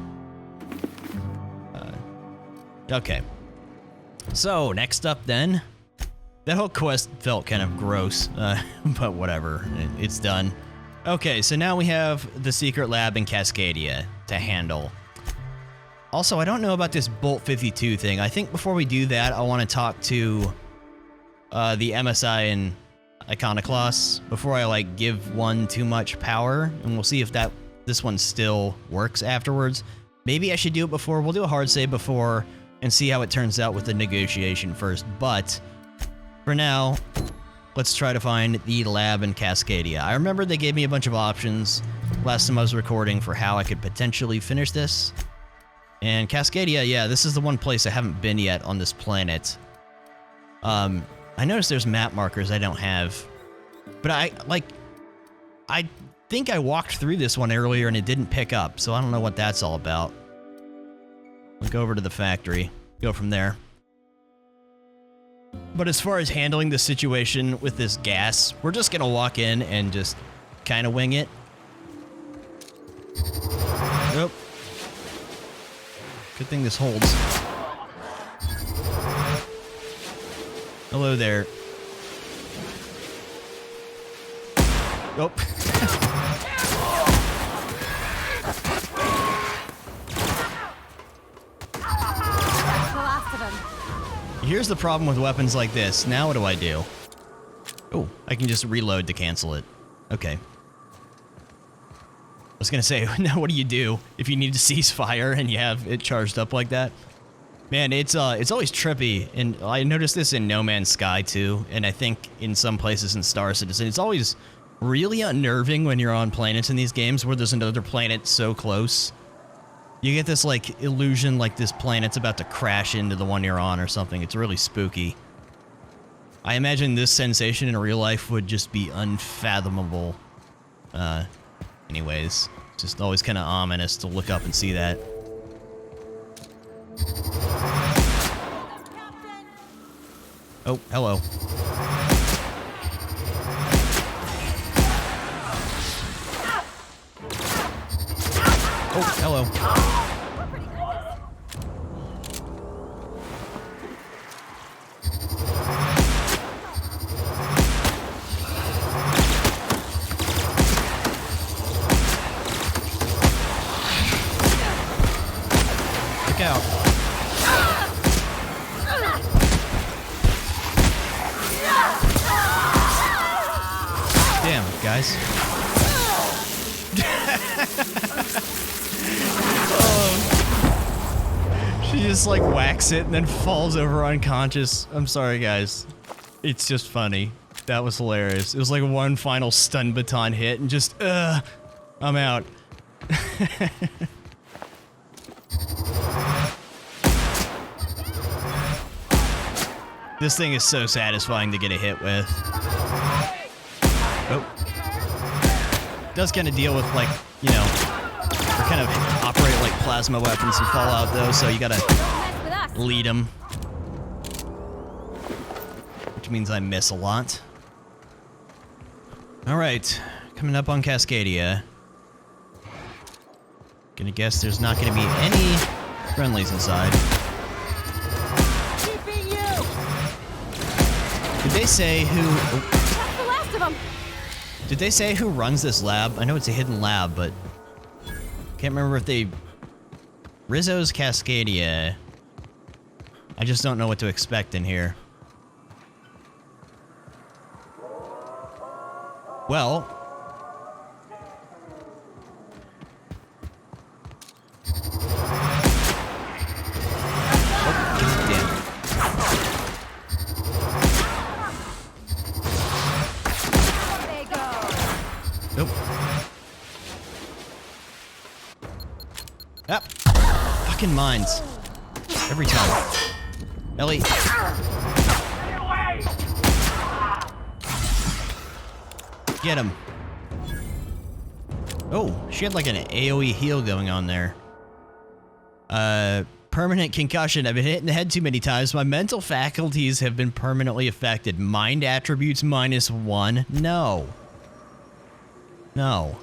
Okay. So, next up then. That whole quest felt kind of gross, but whatever. It's done. Okay, so now we have the secret lab in Cascadia to handle. Also, I don't know about this Bolt 52 thing. I think before we do that, I want to talk to the MSI and Iconoclasts before I like give one too much power, and we'll see if this one still works afterwards. Maybe I should do it before. We'll do a hard save before and see how it turns out with the negotiation first. But for now, let's try to find the lab in Cascadia. I remember they gave me a bunch of options last time I was recording for how I could potentially finish this. And Cascadia, yeah, this is the one place I haven't been yet on this planet. I noticed there's map markers I don't have. But I think I walked through this one earlier and it didn't pick up, so I don't know what that's all about. We'll go over to the factory, go from there. But as far as handling the situation with this gas, we're just gonna walk in and just kind of wing it. Nope. Good thing this holds. Hello there. Nope. Here's the problem with weapons like this. Now what do I do? Oh, I can just reload to cancel it. Okay. I was gonna say, now what do you do if you need to cease fire and you have it charged up like that? Man, it's always trippy, and I noticed this in No Man's Sky too, and I think in some places in Star Citizen. It's always really unnerving when you're on planets in these games where there's another planet so close. You get this, like, illusion like this planet's about to crash into the one you're on or something. It's really spooky. I imagine this sensation in real life would just be unfathomable. Anyways, it's just always kind of ominous to look up and see that. Oh, hello. Oh, hello. Look out. Damn, guys. She just like whacks it and then falls over unconscious. I'm sorry, guys. It's just funny. That was hilarious. It was like one final stun baton hit and just, I'm out. This thing is so satisfying to get a hit with. Oh. Does kind of deal with, like, you know, they kind of operate like plasma weapons in Fallout, though, so you gotta lead them. Which means I miss a lot. Alright, coming up on Cascadia. Gonna guess there's not gonna be any friendlies inside. Did they say who... Oh. That's the last of them. Did they say who runs this lab? I know it's a hidden lab, but... Can't remember if they... Rizzo's Cascadia. I just don't know what to expect in here. Well... Oh, damn. Nope. Yep. Fucking mines. Every time. Ellie. Get him. Oh, she had like an AoE heal going on there. permanent concussion. I've been hit in the head too many times. My mental faculties have been permanently affected. Mind attributes -1. No. No.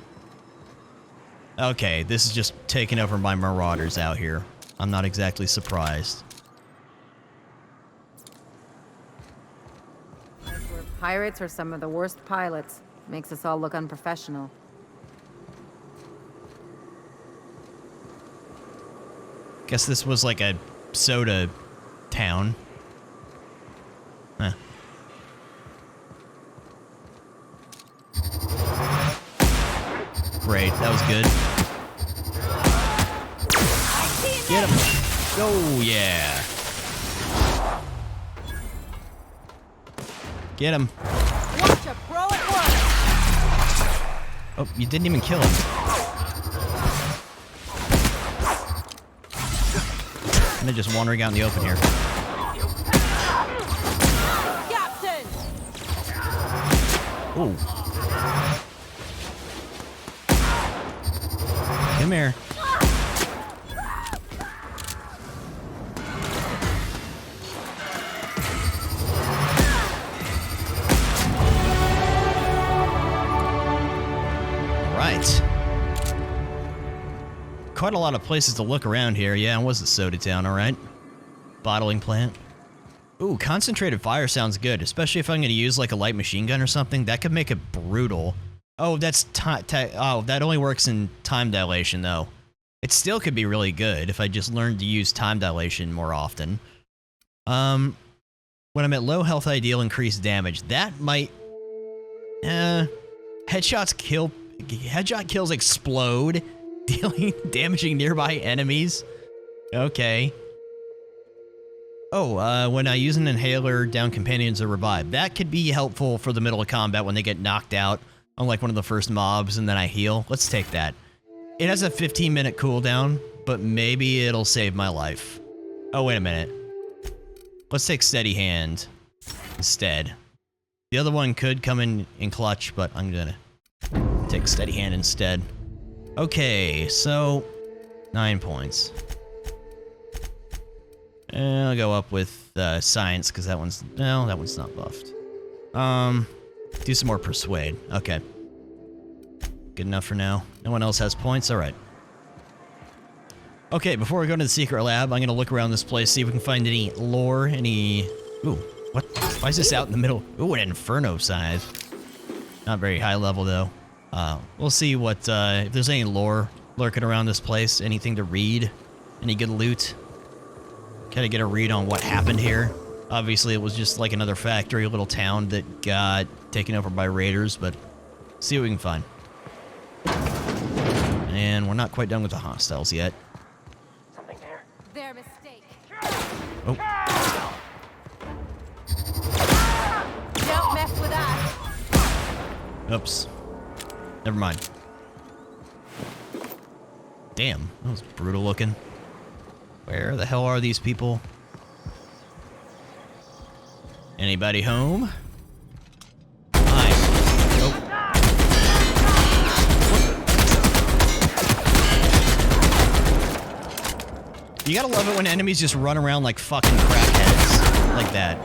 Okay, this is just taking over my marauders out here. I'm not exactly surprised. Pirates are some of the worst pilots. Makes us all look unprofessional. Guess this was like a soda town. Huh. Great, that was good. Get him! Oh, yeah. Get him. Watch a pro at work. Oh, you didn't even kill him. I'm just wandering out in the open here. Captain. Ooh. Come here. Right. Quite a lot of places to look around here. Yeah, it was a soda town, all right. Bottling plant. Ooh, concentrated fire sounds good, especially if I'm going to use like a light machine gun or something. That could make it brutal. Oh, that's that only works in time dilation though. It still could be really good if I just learned to use time dilation more often. When I'm at low health, ideal increased damage. That might. Headshot kills explode, damaging nearby enemies. Okay. Oh, when I use an inhaler, down companions are revived. That could be helpful for the middle of combat when they get knocked out on like one of the first mobs and then I heal. Let's take that. It has a 15-minute cooldown, but maybe it'll save my life. Oh, wait a minute. Let's take Steady Hand instead. The other one could come in clutch, but I'm gonna take Steady Hand instead. Okay, so 9 points. And I'll go up with Science, because that one's not buffed. Do some more Persuade. Okay. Good enough for now. No one else has points? Alright. Okay, before we go into the secret lab, I'm gonna look around this place, see if we can find any lore, any... Ooh, what? Why is this out in the middle? Ooh, an Inferno size. Not very high level, though. We'll see what, if there's any lore lurking around this place, anything to read, any good loot. Kind of get a read on what happened here. Obviously, it was just like another factory, a little town that got taken over by raiders, but see what we can find. And we're not quite done with the hostiles yet. Something there. Their mistake. Oh. Don't mess with us. Oops. Never mind. Damn, that was brutal looking. Where the hell are these people? Anybody home? Hi. Oh. You gotta love it when enemies just run around like fucking crackheads. Like that.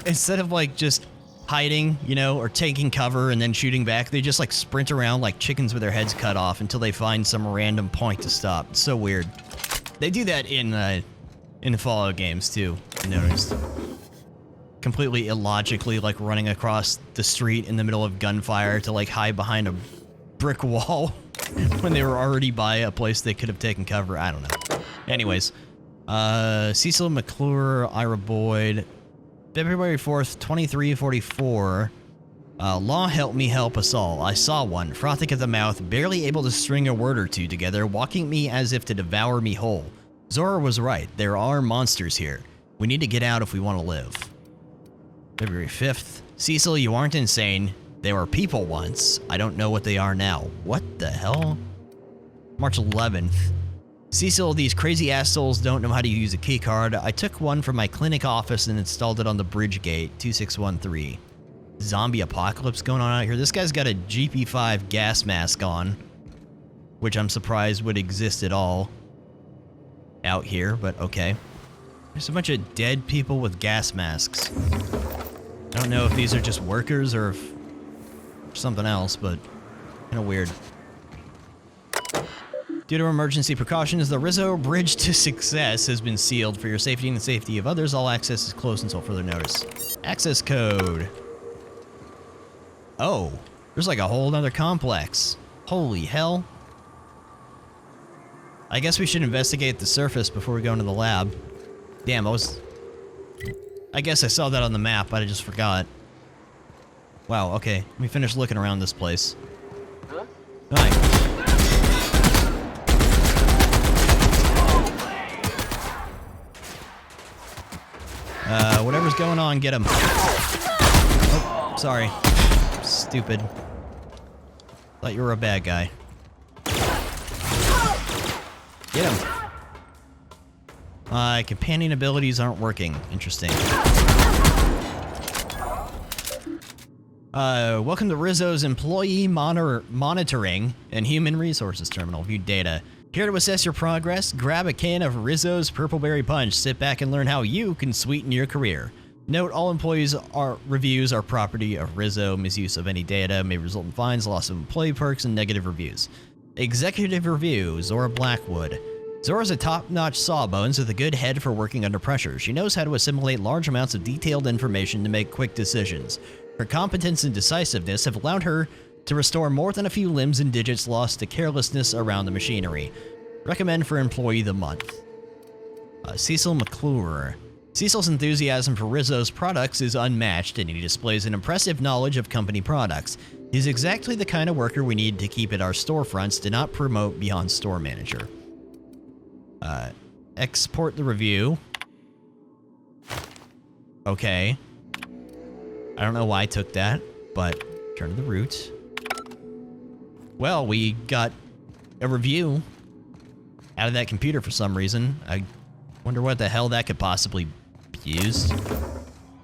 Instead of like just hiding, you know, or taking cover and then shooting back, they just like sprint around like chickens with their heads cut off until they find some random point to stop. It's so weird. They do that in the Fallout games too, I noticed. Completely illogically, like running across the street in the middle of gunfire to like hide behind a brick wall when they were already by a place they could have taken cover. I don't know. Anyways, Cecil McClure, Ira Boyd, February 4th, 2344. Law help me help us all. I saw one, frothing at the mouth, barely able to string a word or two together, walking me as if to devour me whole. Zora was right. There are monsters here. We need to get out if we want to live. February 5th. Cecil, you aren't insane. They were people once. I don't know what they are now. What the hell? March 11th. Cecil, these crazy assholes don't know how to use a keycard. I took one from my clinic office and installed it on the bridge gate, 2613. Zombie apocalypse going on out here. This guy's got a GP5 gas mask on, which I'm surprised would exist at all. out here, but okay. There's a bunch of dead people with gas masks. I don't know if these are just workers or if something else, but kind of weird. Due to emergency precautions, the Rizzo Bridge to Success has been sealed. For your safety and the safety of others, all access is closed until further notice. Access code. Oh, there's like a whole other complex. Holy hell. I guess we should investigate the surface before we go into the lab. Damn, I guess I saw that on the map, but I just forgot. Wow, okay. Let me finish looking around this place. Huh? Hi. Whatever's going on, get him. Oh, sorry. Stupid. Thought you were a bad guy. Get him. Companion abilities aren't working. Interesting. Welcome to Rizzo's Employee Monitoring and Human Resources Terminal. View data. Here to assess your progress, grab a can of Rizzo's Purpleberry Punch. Sit back and learn how you can sweeten your career. Note, all employees' reviews are property of Rizzo. Misuse of any data may result in fines, loss of employee perks, and negative reviews. Executive Review, Zora Blackwood. Zora's a top-notch sawbones with a good head for working under pressure. She knows how to assimilate large amounts of detailed information to make quick decisions. Her competence and decisiveness have allowed her to restore more than a few limbs and digits lost to carelessness around the machinery. Recommend for Employee of the Month. Cecil McClure. Cecil's enthusiasm for Rizzo's products is unmatched, and he displays an impressive knowledge of company products. He's exactly the kind of worker we need to keep at our storefronts to not promote beyond store manager. Export the review. Okay. I don't know why I took that, but turn to the root. Well, we got a review out of that computer for some reason. I wonder what the hell that could possibly be used.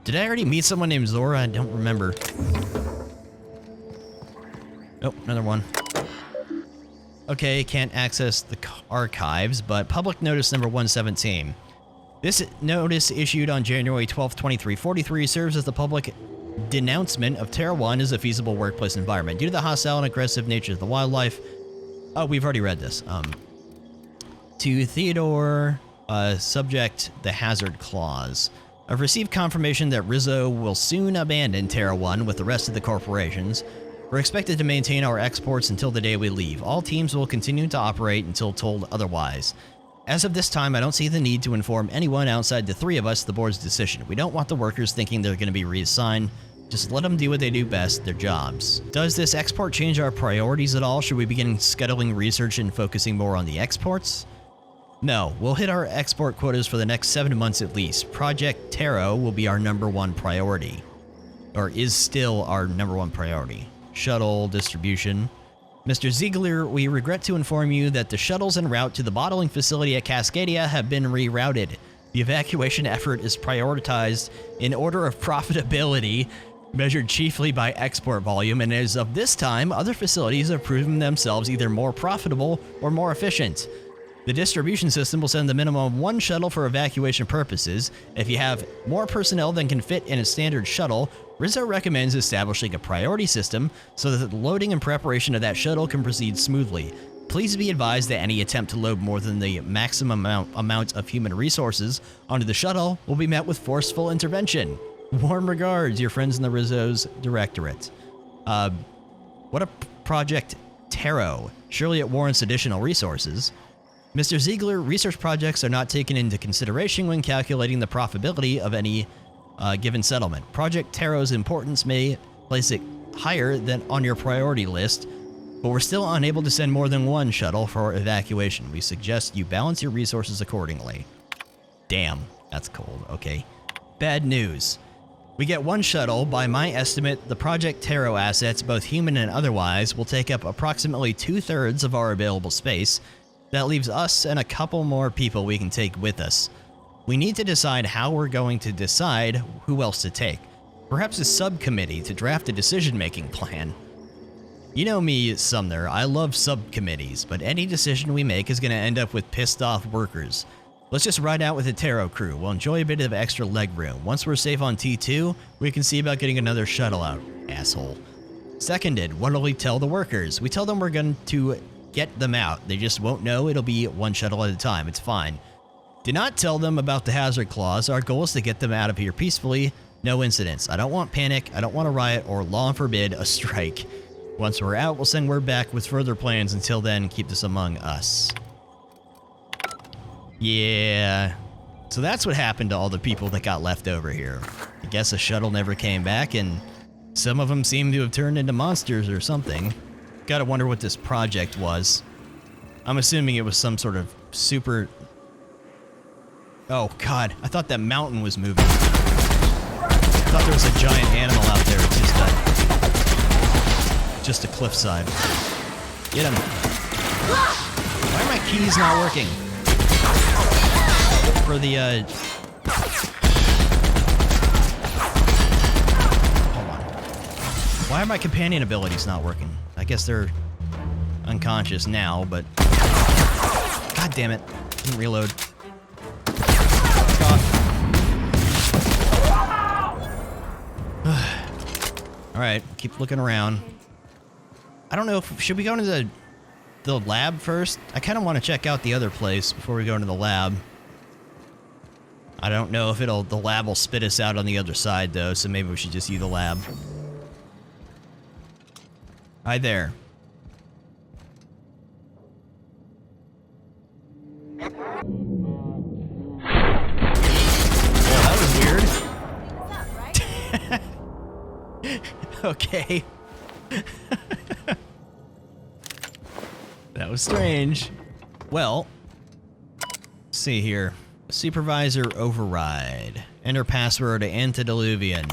Did I already meet someone named Zora? I don't remember. Oh, another one. Okay, can't access the archives, but public notice number 117. This notice issued on January 12, 2343 serves as the public denouncement of Terra 1 as a feasible workplace environment. Due to the hostile and aggressive nature of the wildlife... Oh, we've already read this. To Theodore, subject the hazard clause. I've received confirmation that Rizzo will soon abandon Terra 1 with the rest of the corporations. We're expected to maintain our exports until the day we leave. All teams will continue to operate until told otherwise. As of this time, I don't see the need to inform anyone outside the three of us the board's decision. We don't want the workers thinking they're going to be reassigned. Just let them do what they do best, their jobs. Does this export change our priorities at all? Should we begin scheduling research and focusing more on the exports? No, we'll hit our export quotas for the next 7 months at least. Project Taro will be our #1 priority. Or is still our #1 priority. Shuttle distribution. Mr. Ziegler, we regret to inform you that the shuttles en route to the bottling facility at Cascadia have been rerouted. The evacuation effort is prioritized in order of profitability, measured chiefly by export volume, and as of this time, other facilities have proven themselves either more profitable or more efficient. The distribution system will send the minimum of 1 shuttle for evacuation purposes. If you have more personnel than can fit in a standard shuttle, Rizzo recommends establishing a priority system so that the loading and preparation of that shuttle can proceed smoothly. Please be advised that any attempt to load more than the maximum amount of human resources onto the shuttle will be met with forceful intervention. Warm regards, your friends in the Rizzo's Directorate. What a Project Taro. Surely it warrants additional resources. Mr. Ziegler, research projects are not taken into consideration when calculating the profitability of any given settlement. Project Taro's importance may place it higher than on your priority list, but we're still unable to send more than 1 shuttle for evacuation. We suggest you balance your resources accordingly. Damn, that's cold. Okay. Bad news. We get 1 shuttle. By my estimate, the Project Taro assets, both human and otherwise, will take up approximately 2/3 of our available space. That leaves us and a couple more people we can take with us. We need to decide how we're going to decide who else to take. Perhaps a subcommittee to draft a decision-making plan. You know me, Sumner, I love subcommittees, but any decision we make is going to end up with pissed-off workers. Let's just ride out with the Tarot crew. We'll enjoy a bit of extra leg room. Once we're safe on T2, we can see about getting another shuttle out. Asshole. Seconded, what'll we tell the workers? We tell them we're going to get them out. They just won't know. It'll be one shuttle at a time. It's fine. Do not tell them about the hazard clause. Our goal is to get them out of here peacefully. No incidents. I don't want panic. I don't want a riot or, law forbid, a strike. Once we're out, we'll send word back with further plans. Until then, keep this among us. Yeah. So that's what happened to all the people that got left over here. I guess a shuttle never came back, and some of them seem to have turned into monsters or something. Gotta wonder what this project was. I'm assuming it was some sort of super... Oh, God. I thought that mountain was moving. I thought there was a giant animal out there. It's just a cliffside. Get him. Why are my keys not working? For the, Hold on. Why are my companion abilities not working? I guess they're unconscious now, but... God damn it. Didn't reload. Alright, keep looking around. I don't know if... Should we go into the lab first? I kind of want to check out the other place before we go into the lab. I don't know if the lab will spit us out on the other side, though, so maybe we should just use the lab. Hi there. Well, that was weird. Okay. That was strange. Well, let's see here. Supervisor override. Enter password antediluvian.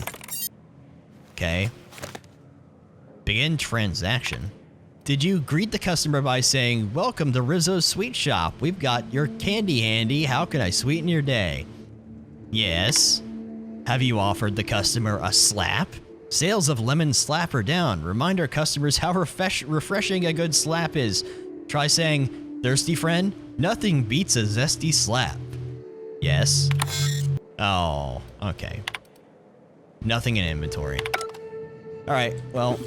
Okay. Begin transaction. Did you greet the customer by saying, "Welcome to Rizzo's Sweet Shop. We've got your candy handy. How can I sweeten your day?" Yes. Have you offered the customer a slap? Sales of lemon slap are down. Remind our customers how refreshing a good slap is. Try saying, "Thirsty friend? Nothing beats a zesty slap." Yes. Oh, okay. Nothing in inventory. Alright, well.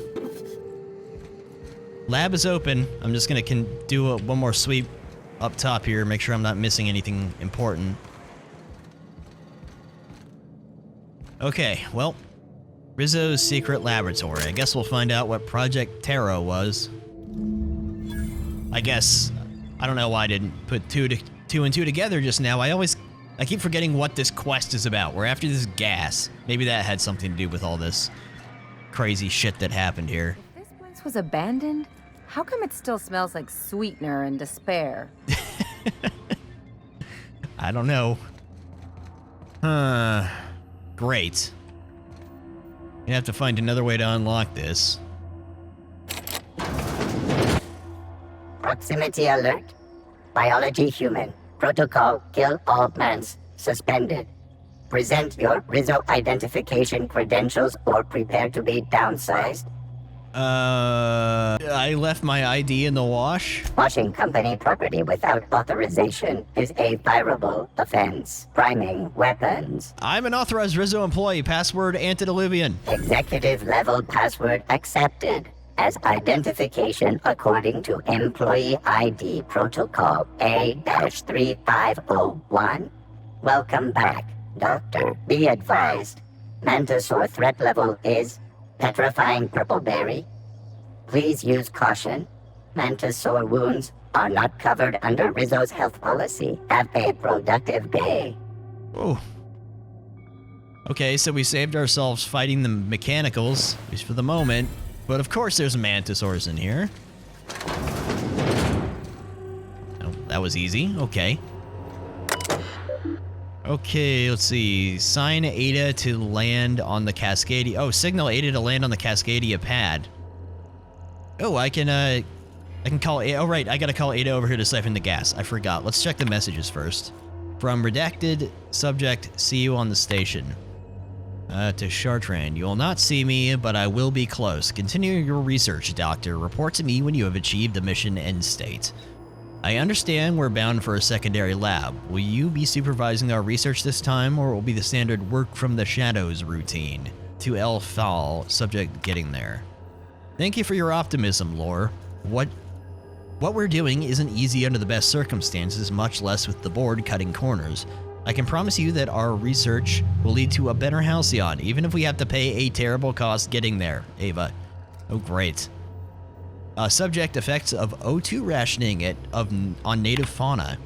Lab is open. I'm just gonna do one more sweep up top here, make sure I'm not missing anything important. Okay, well. Rizzo's secret laboratory. I guess we'll find out what Project Tarot was. I guess. I don't know why I didn't put two and two together just now. I keep forgetting what this quest is about. We're after this gas. Maybe that had something to do with all this crazy shit that happened here. If this place was abandoned, how come it still smells like sweetener and despair? I don't know. Great. You have to find another way to unlock this. Proximity alert. Biology human. Protocol kill all plants. Suspended. Present your Rizzo identification credentials or prepare to be downsized. I left my ID in the wash? Washing company property without authorization is a fireable offense. Priming weapons. I'm an authorized Rizzo employee. Password antediluvian. Executive level password accepted. As identification according to Employee ID Protocol A-3501. Welcome back, Doctor. Be advised. Mantisaur threat level is petrifying purple berry. Please use caution. Mantisaur wounds are not covered under Rizzo's health policy. Have a productive day. Oh. Okay, so we saved ourselves fighting the mechanicals, at least for the moment. But of course there's mantisaurs in here. Oh, that was easy. Okay. Okay, let's see. Sign Ada to land on the Cascadia. Oh, signal Ada to land on the Cascadia pad. Oh, I can call Ada. Oh, right, I gotta call Ada over here to siphon the gas. I forgot. Let's check the messages first. From redacted subject, see you on the station. To Chartrand, you will not see me, but I will be close. Continue your research, Doctor. Report to me when you have achieved the mission end state. I understand we're bound for a secondary lab. Will you be supervising our research this time, or will it be the standard work from the shadows routine? To El Fal, subject getting there. Thank you for your optimism, Lore. What we're doing isn't easy under the best circumstances, much less with the board cutting corners. I can promise you that our research will lead to a better Halcyon, even if we have to pay a terrible cost getting there, Ava. Oh, great. Subject effects of O2 rationing on native fauna.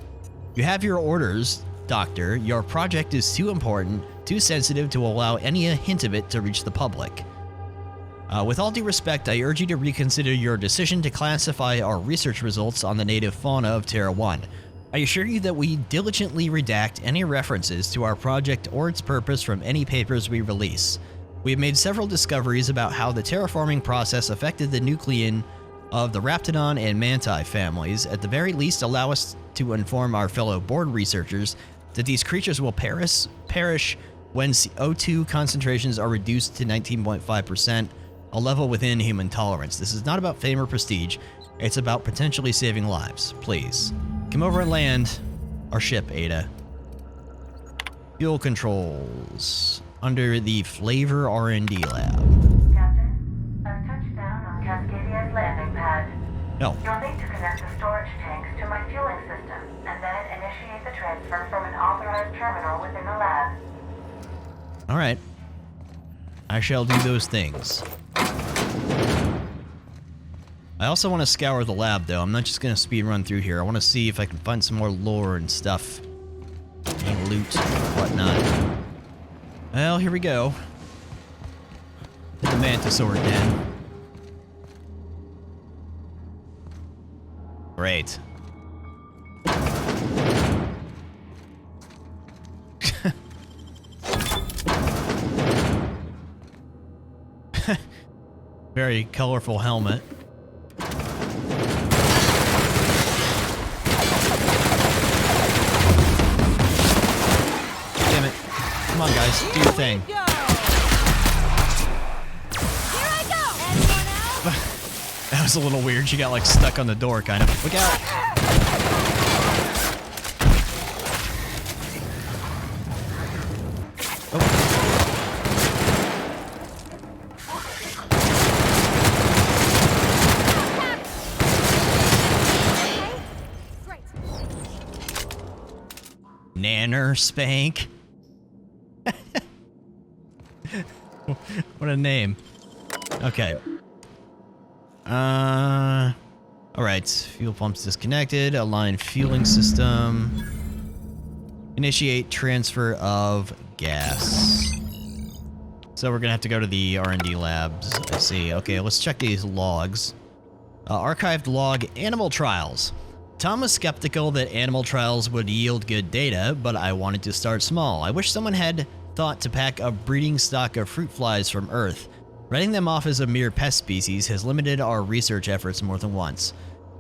You have your orders, Doctor. Your project is too important, too sensitive to allow any hint of it to reach the public. With all due respect, I urge you to reconsider your decision to classify our research results on the native fauna of Terra 1. I assure you that we diligently redact any references to our project or its purpose from any papers we release. We have made several discoveries about how the terraforming process affected the nucleon of the Raptidon and Manti families. At the very least, allow us to inform our fellow board researchers that these creatures will perish when O2 concentrations are reduced to 19.5%, a level within human tolerance. This is not about fame or prestige, it's about potentially saving lives. Please, come over and land our ship, Ada. Fuel controls. Under the Flavor R&D lab. Cascadia's landing pad. No. You'll need to connect the storage tanks to my fueling system, and then initiate the transfer from an authorized terminal within the lab. Alright. I shall do those things. I also want to scour the lab, though. I'm not just going to speed run through here. I want to see if I can find some more lore and stuff. And loot and whatnot. Well, here we go. The Mantisaur den. Great. Very colorful helmet. Damn it. Come on, guys. Do your thing. That was a little weird. She got like stuck on the door, kind of. Look out! Oh. Nanner Spank. What a name. Okay. Alright, fuel pumps disconnected, align fueling system, initiate transfer of gas. So we're gonna have to go to the R&D labs, I see. Okay, let's check these logs. Archived log, animal trials. Tom was skeptical that animal trials would yield good data, but I wanted to start small. I wish someone had thought to pack a breeding stock of fruit flies from Earth. Writing them off as a mere pest species has limited our research efforts more than once.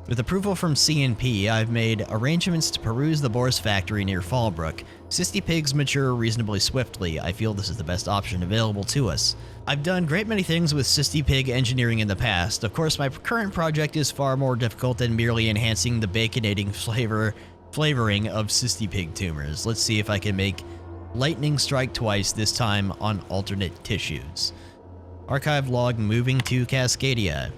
With approval from CNP, I've made arrangements to peruse the Boar's factory near Fallbrook. Cysty pigs mature reasonably swiftly. I feel this is the best option available to us. I've done a great many things with cysty pig engineering in the past. Of course, my current project is far more difficult than merely enhancing the baconating flavoring of cysty pig tumors. Let's see if I can make lightning strike twice, this time on alternate tissues. Archive log moving to Cascadia.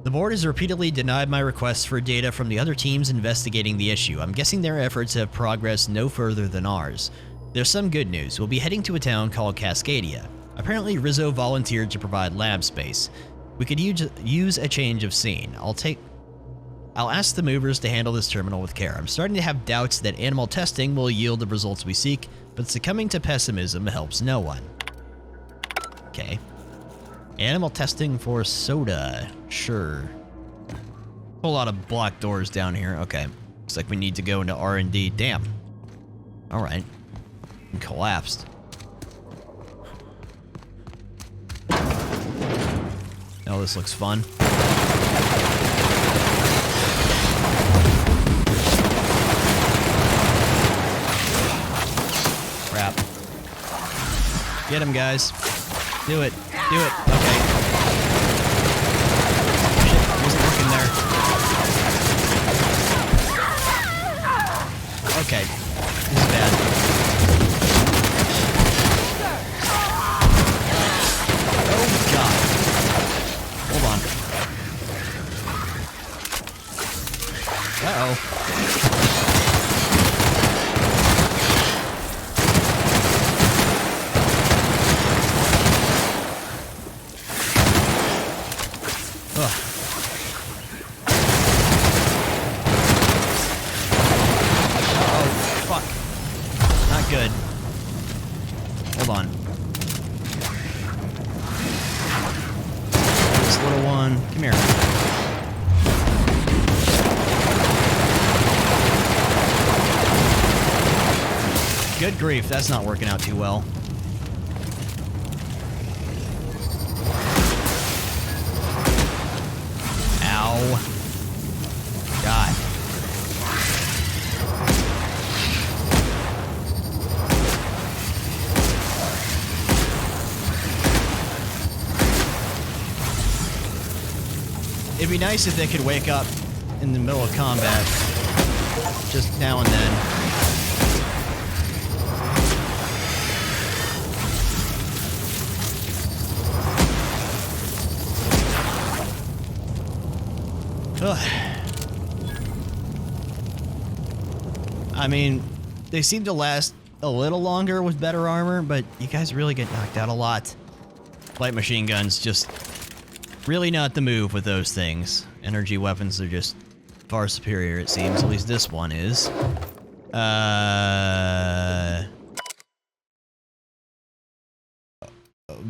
The board has repeatedly denied my requests for data from the other teams investigating the issue. I'm guessing their efforts have progressed no further than ours. There's some good news. We'll be heading to a town called Cascadia. Apparently Rizzo volunteered to provide lab space. We could use a change of scene. I'll ask the movers to handle this terminal with care. I'm starting to have doubts that animal testing will yield the results we seek, but succumbing to pessimism helps no one. Okay. Animal testing for soda. Sure. Whole lot of blocked doors down here. Okay. Looks like we need to go into R&D. Damn. Alright. Collapsed. Oh, this looks fun. Crap. Get him, guys. Do it. Do it. Okay. Shit, wasn't working there. good. Hold on. This little one. Come here. Good grief, that's not working out too well. Ow. God. It'd be nice if they could wake up in the middle of combat, just now and then. Ugh. I mean, they seem to last a little longer with better armor, but you guys really get knocked out a lot. Light machine guns, just really not the move with those things. Energy weapons are just far superior, it seems. At least this one is.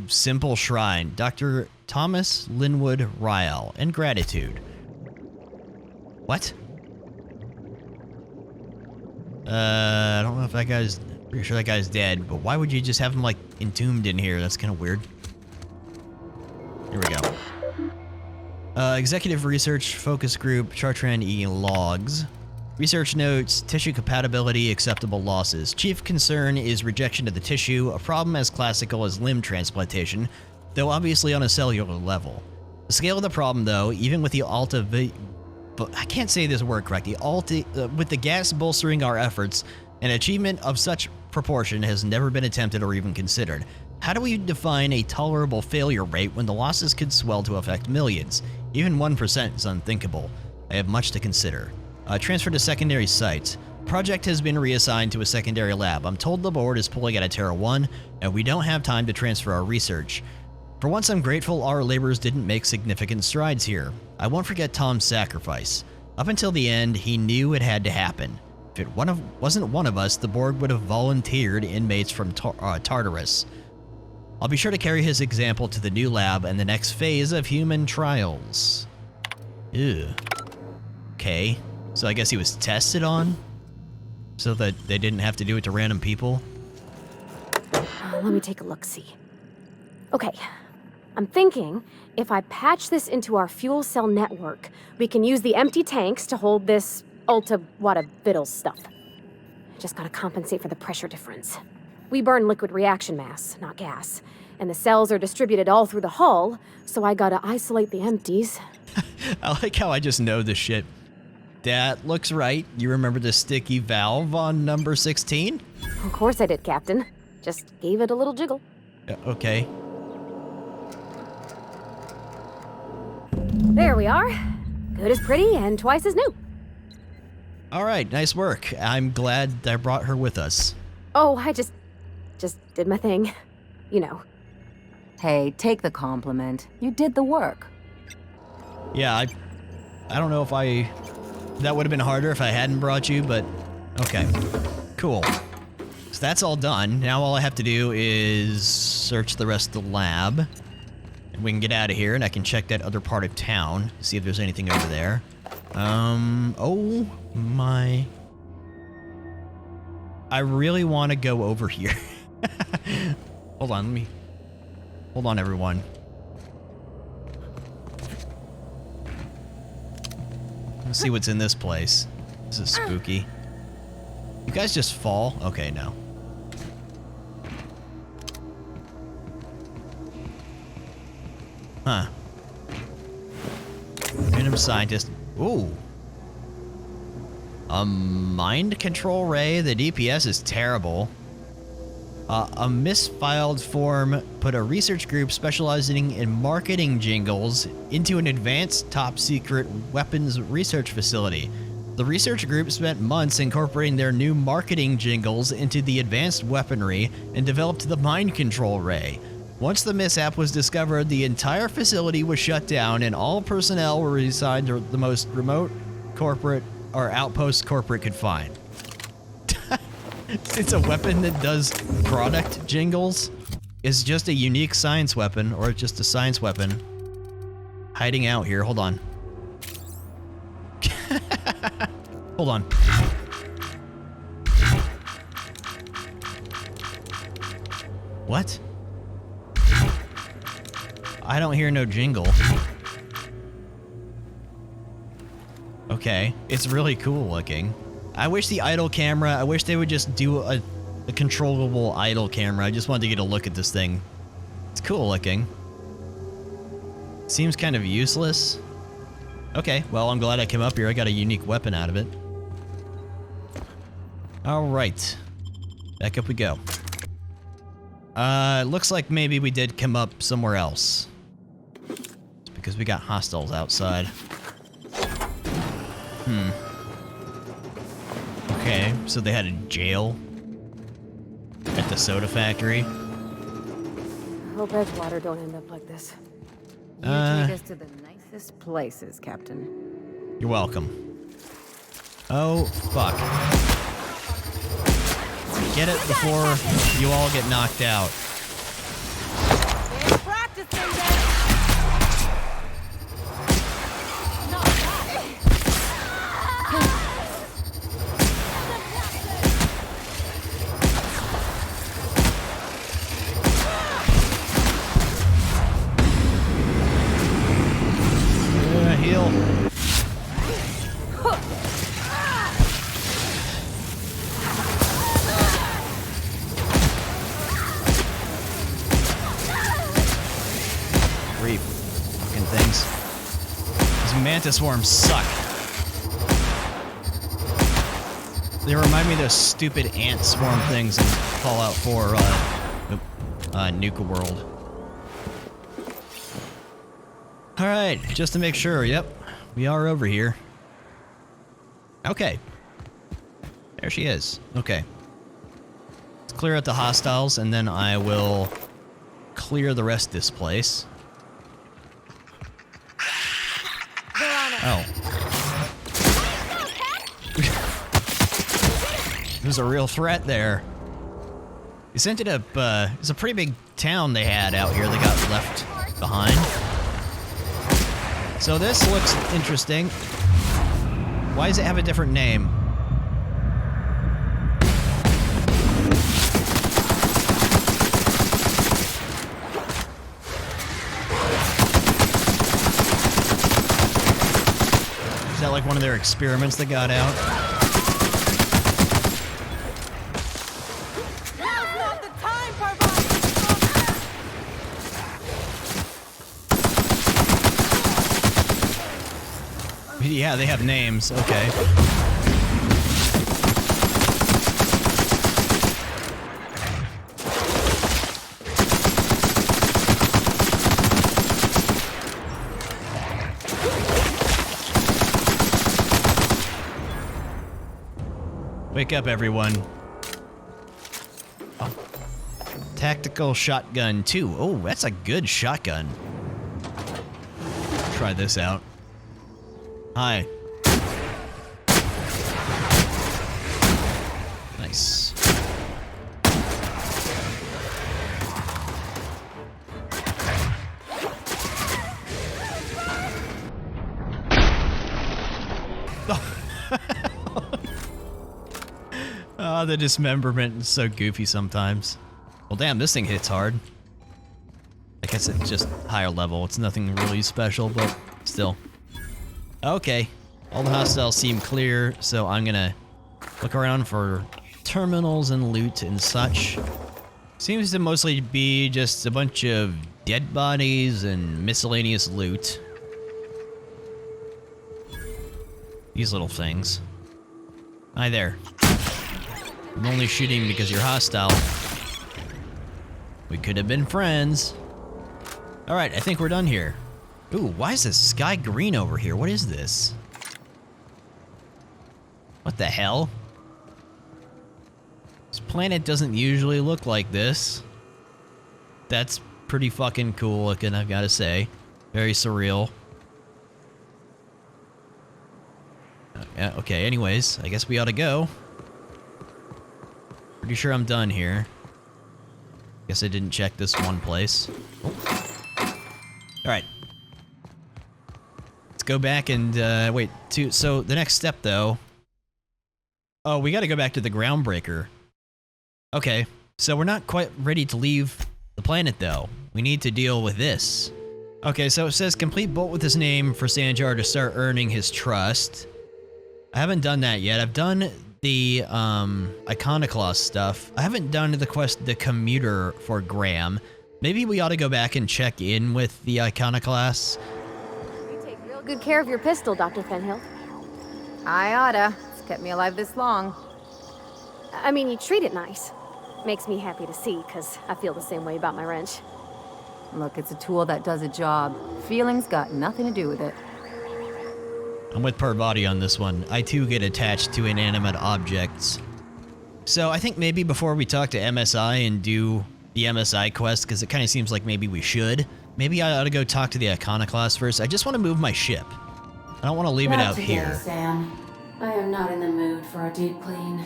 Simple Shrine. Dr. Thomas Linwood Ryle. And gratitude. What? I don't know if that guy's... Pretty sure that guy's dead, but why would you just have him, like, entombed in here? That's kind of weird. Here we go. Executive Research Focus Group, Chartrand E. Logs. Research notes, tissue compatibility, acceptable losses. Chief concern is rejection of the tissue, a problem as classical as limb transplantation, though obviously on a cellular level. The scale of the problem, though, even with the but I can't say this word correctly. With the gas bolstering our efforts, an achievement of such proportion has never been attempted or even considered. How do we define a tolerable failure rate when the losses could swell to affect millions? Even 1% is unthinkable. I have much to consider. Transfer to secondary sites. Project has been reassigned to a secondary lab. I'm told the board is pulling out of Terra 1, and we don't have time to transfer our research. For once, I'm grateful our labors didn't make significant strides here. I won't forget Tom's sacrifice. Up until the end, he knew it had to happen. If it wasn't one of us, the board would have volunteered inmates from Tartarus. I'll be sure to carry his example to the new lab and the next phase of human trials. Ew. Okay, so I guess he was tested on? So that they didn't have to do it to random people? Let me take a look-see. Okay, I'm thinking if I patch this into our fuel cell network, we can use the empty tanks to hold this ulta-wada-biddle stuff. Just gotta compensate for the pressure difference. We burn liquid reaction mass, not gas, and the cells are distributed all through the hull, so I gotta isolate the empties. I like how I just know this shit. That looks right. You remember the sticky valve on number 16? Of course I did, Captain. Just gave it a little jiggle. Okay. There we are. Good as pretty and twice as new. All right, nice work. I'm glad I brought her with us. Oh, I just did my thing. You know. Hey, take the compliment. You did the work. Yeah, I don't know if that would have been harder if I hadn't brought you, but okay. Cool. So that's all done. Now all I have to do is search the rest of the lab. And we can get out of here, and I can check that other part of town, see if there's anything over there. Oh my... I really want to go over here. Hold on, hold on, everyone. Let's see what's in this place. This is spooky. You guys just fall? Okay, no. Huh. Random scientist. Ooh. A mind control ray? The DPS is terrible. A misfiled form put a research group specializing in marketing jingles into an advanced top-secret weapons research facility. The research group spent months incorporating their new marketing jingles into the advanced weaponry and developed the mind control ray. Once the mishap was discovered, the entire facility was shut down and all personnel were reassigned to the most remote corporate or outpost corporate could find. It's a weapon that does product jingles. It's just a unique science weapon, or just a science weapon. Hiding out here, hold on. Hold on. What? I don't hear no jingle. Okay, it's really cool looking. I wish the idle camera, I wish they would just do a controllable idle camera. I just wanted to get a look at this thing. It's cool looking. Seems kind of useless. Okay, well, I'm glad I came up here. I got a unique weapon out of it. Alright. Back up we go. Looks like maybe we did come up somewhere else. It's because we got hostiles outside. Okay, so they had a jail at the soda factory. I hope Edgewater don't end up like this. You take us to the nicest places, Captain. You're welcome. Oh, fuck. Get it before you all get knocked out. Heal. Three fucking things. These mantis worms suck. They remind me of those stupid ant swarm things in Fallout 4, Nuka World. Alright, just to make sure, yep, we are over here. Okay. There she is. Okay. Let's clear out the hostiles, and then I will clear the rest of this place. Oh. There's a real threat there. This ended up, it's a pretty big town they had out here that got left behind. So this looks interesting. Why does it have a different name? Is that like one of their experiments that got out? Yeah, they have names. Okay. Wake up, everyone. Oh. Tactical shotgun 2. Oh, that's a good shotgun. Try this out. Hi. Nice. Oh, the dismemberment is so goofy sometimes. Well, damn, this thing hits hard. I guess it's just higher level. It's nothing really special, but still. Okay, all the hostiles seem clear, so I'm gonna look around for terminals and loot and such. Seems to mostly be just a bunch of dead bodies and miscellaneous loot. These little things. Hi there. I'm only shooting because you're hostile. We could have been friends. Alright, I think we're done here. Ooh, why is the sky green over here? What is this? What the hell? This planet doesn't usually look like this. That's pretty fucking cool looking, I've got to say. Very surreal. Okay, anyways, I guess we ought to go. Pretty sure I'm done here. Guess I didn't check this one place. Alright. Let's go back and, wait, so the next step, though... Oh, we gotta go back to the groundbreaker. Okay, so we're not quite ready to leave the planet, though. We need to deal with this. Okay, so it says complete bolt with his name for Sanjar to start earning his trust. I haven't done that yet. I've done the Iconoclast stuff. I haven't done the quest, the commuter for Graham. Maybe we ought to go back and check in with the Iconoclasts. You take real good care of your pistol, Dr. Fenhill. I oughta. It's kept me alive this long. I mean, you treat it nice. Makes me happy to see, because I feel the same way about my wrench. Look, it's a tool that does a job. Feelings got nothing to do with it. I'm with Parvati on this one. I too get attached to inanimate objects. So I think maybe before we talk to MSI and do the MSI quest, because it kind of seems like maybe we should, maybe I ought to go talk to the Iconoclast first. I just want to move my ship. I don't want to leave it out here. Sam. I am not in the mood for a deep clean.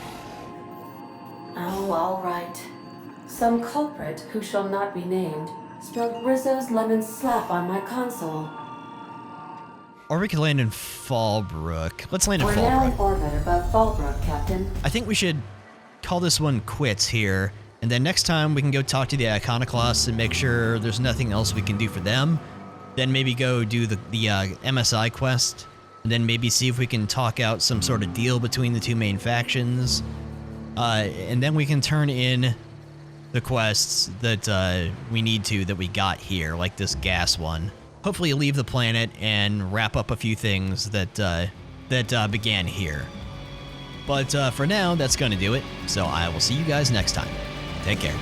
Oh, all right. Some culprit who shall not be named spilled Rizzo's lemon slap on my console. Or we could land in Fallbrook. Let's land in We're now in Fallbrook. orbit above Fallbrook, Captain. I think we should call this one quits here, and then next time we can go talk to the Iconoclasts and make sure there's nothing else we can do for them. Then maybe go do the MSI quest, and then maybe see if we can talk out some sort of deal between the two main factions. And then we can turn in the quests that we need to, that we got here, like this gas one. Hopefully leave the planet and wrap up a few things that began here. But for now, that's going to do it. So I will see you guys next time. Take care.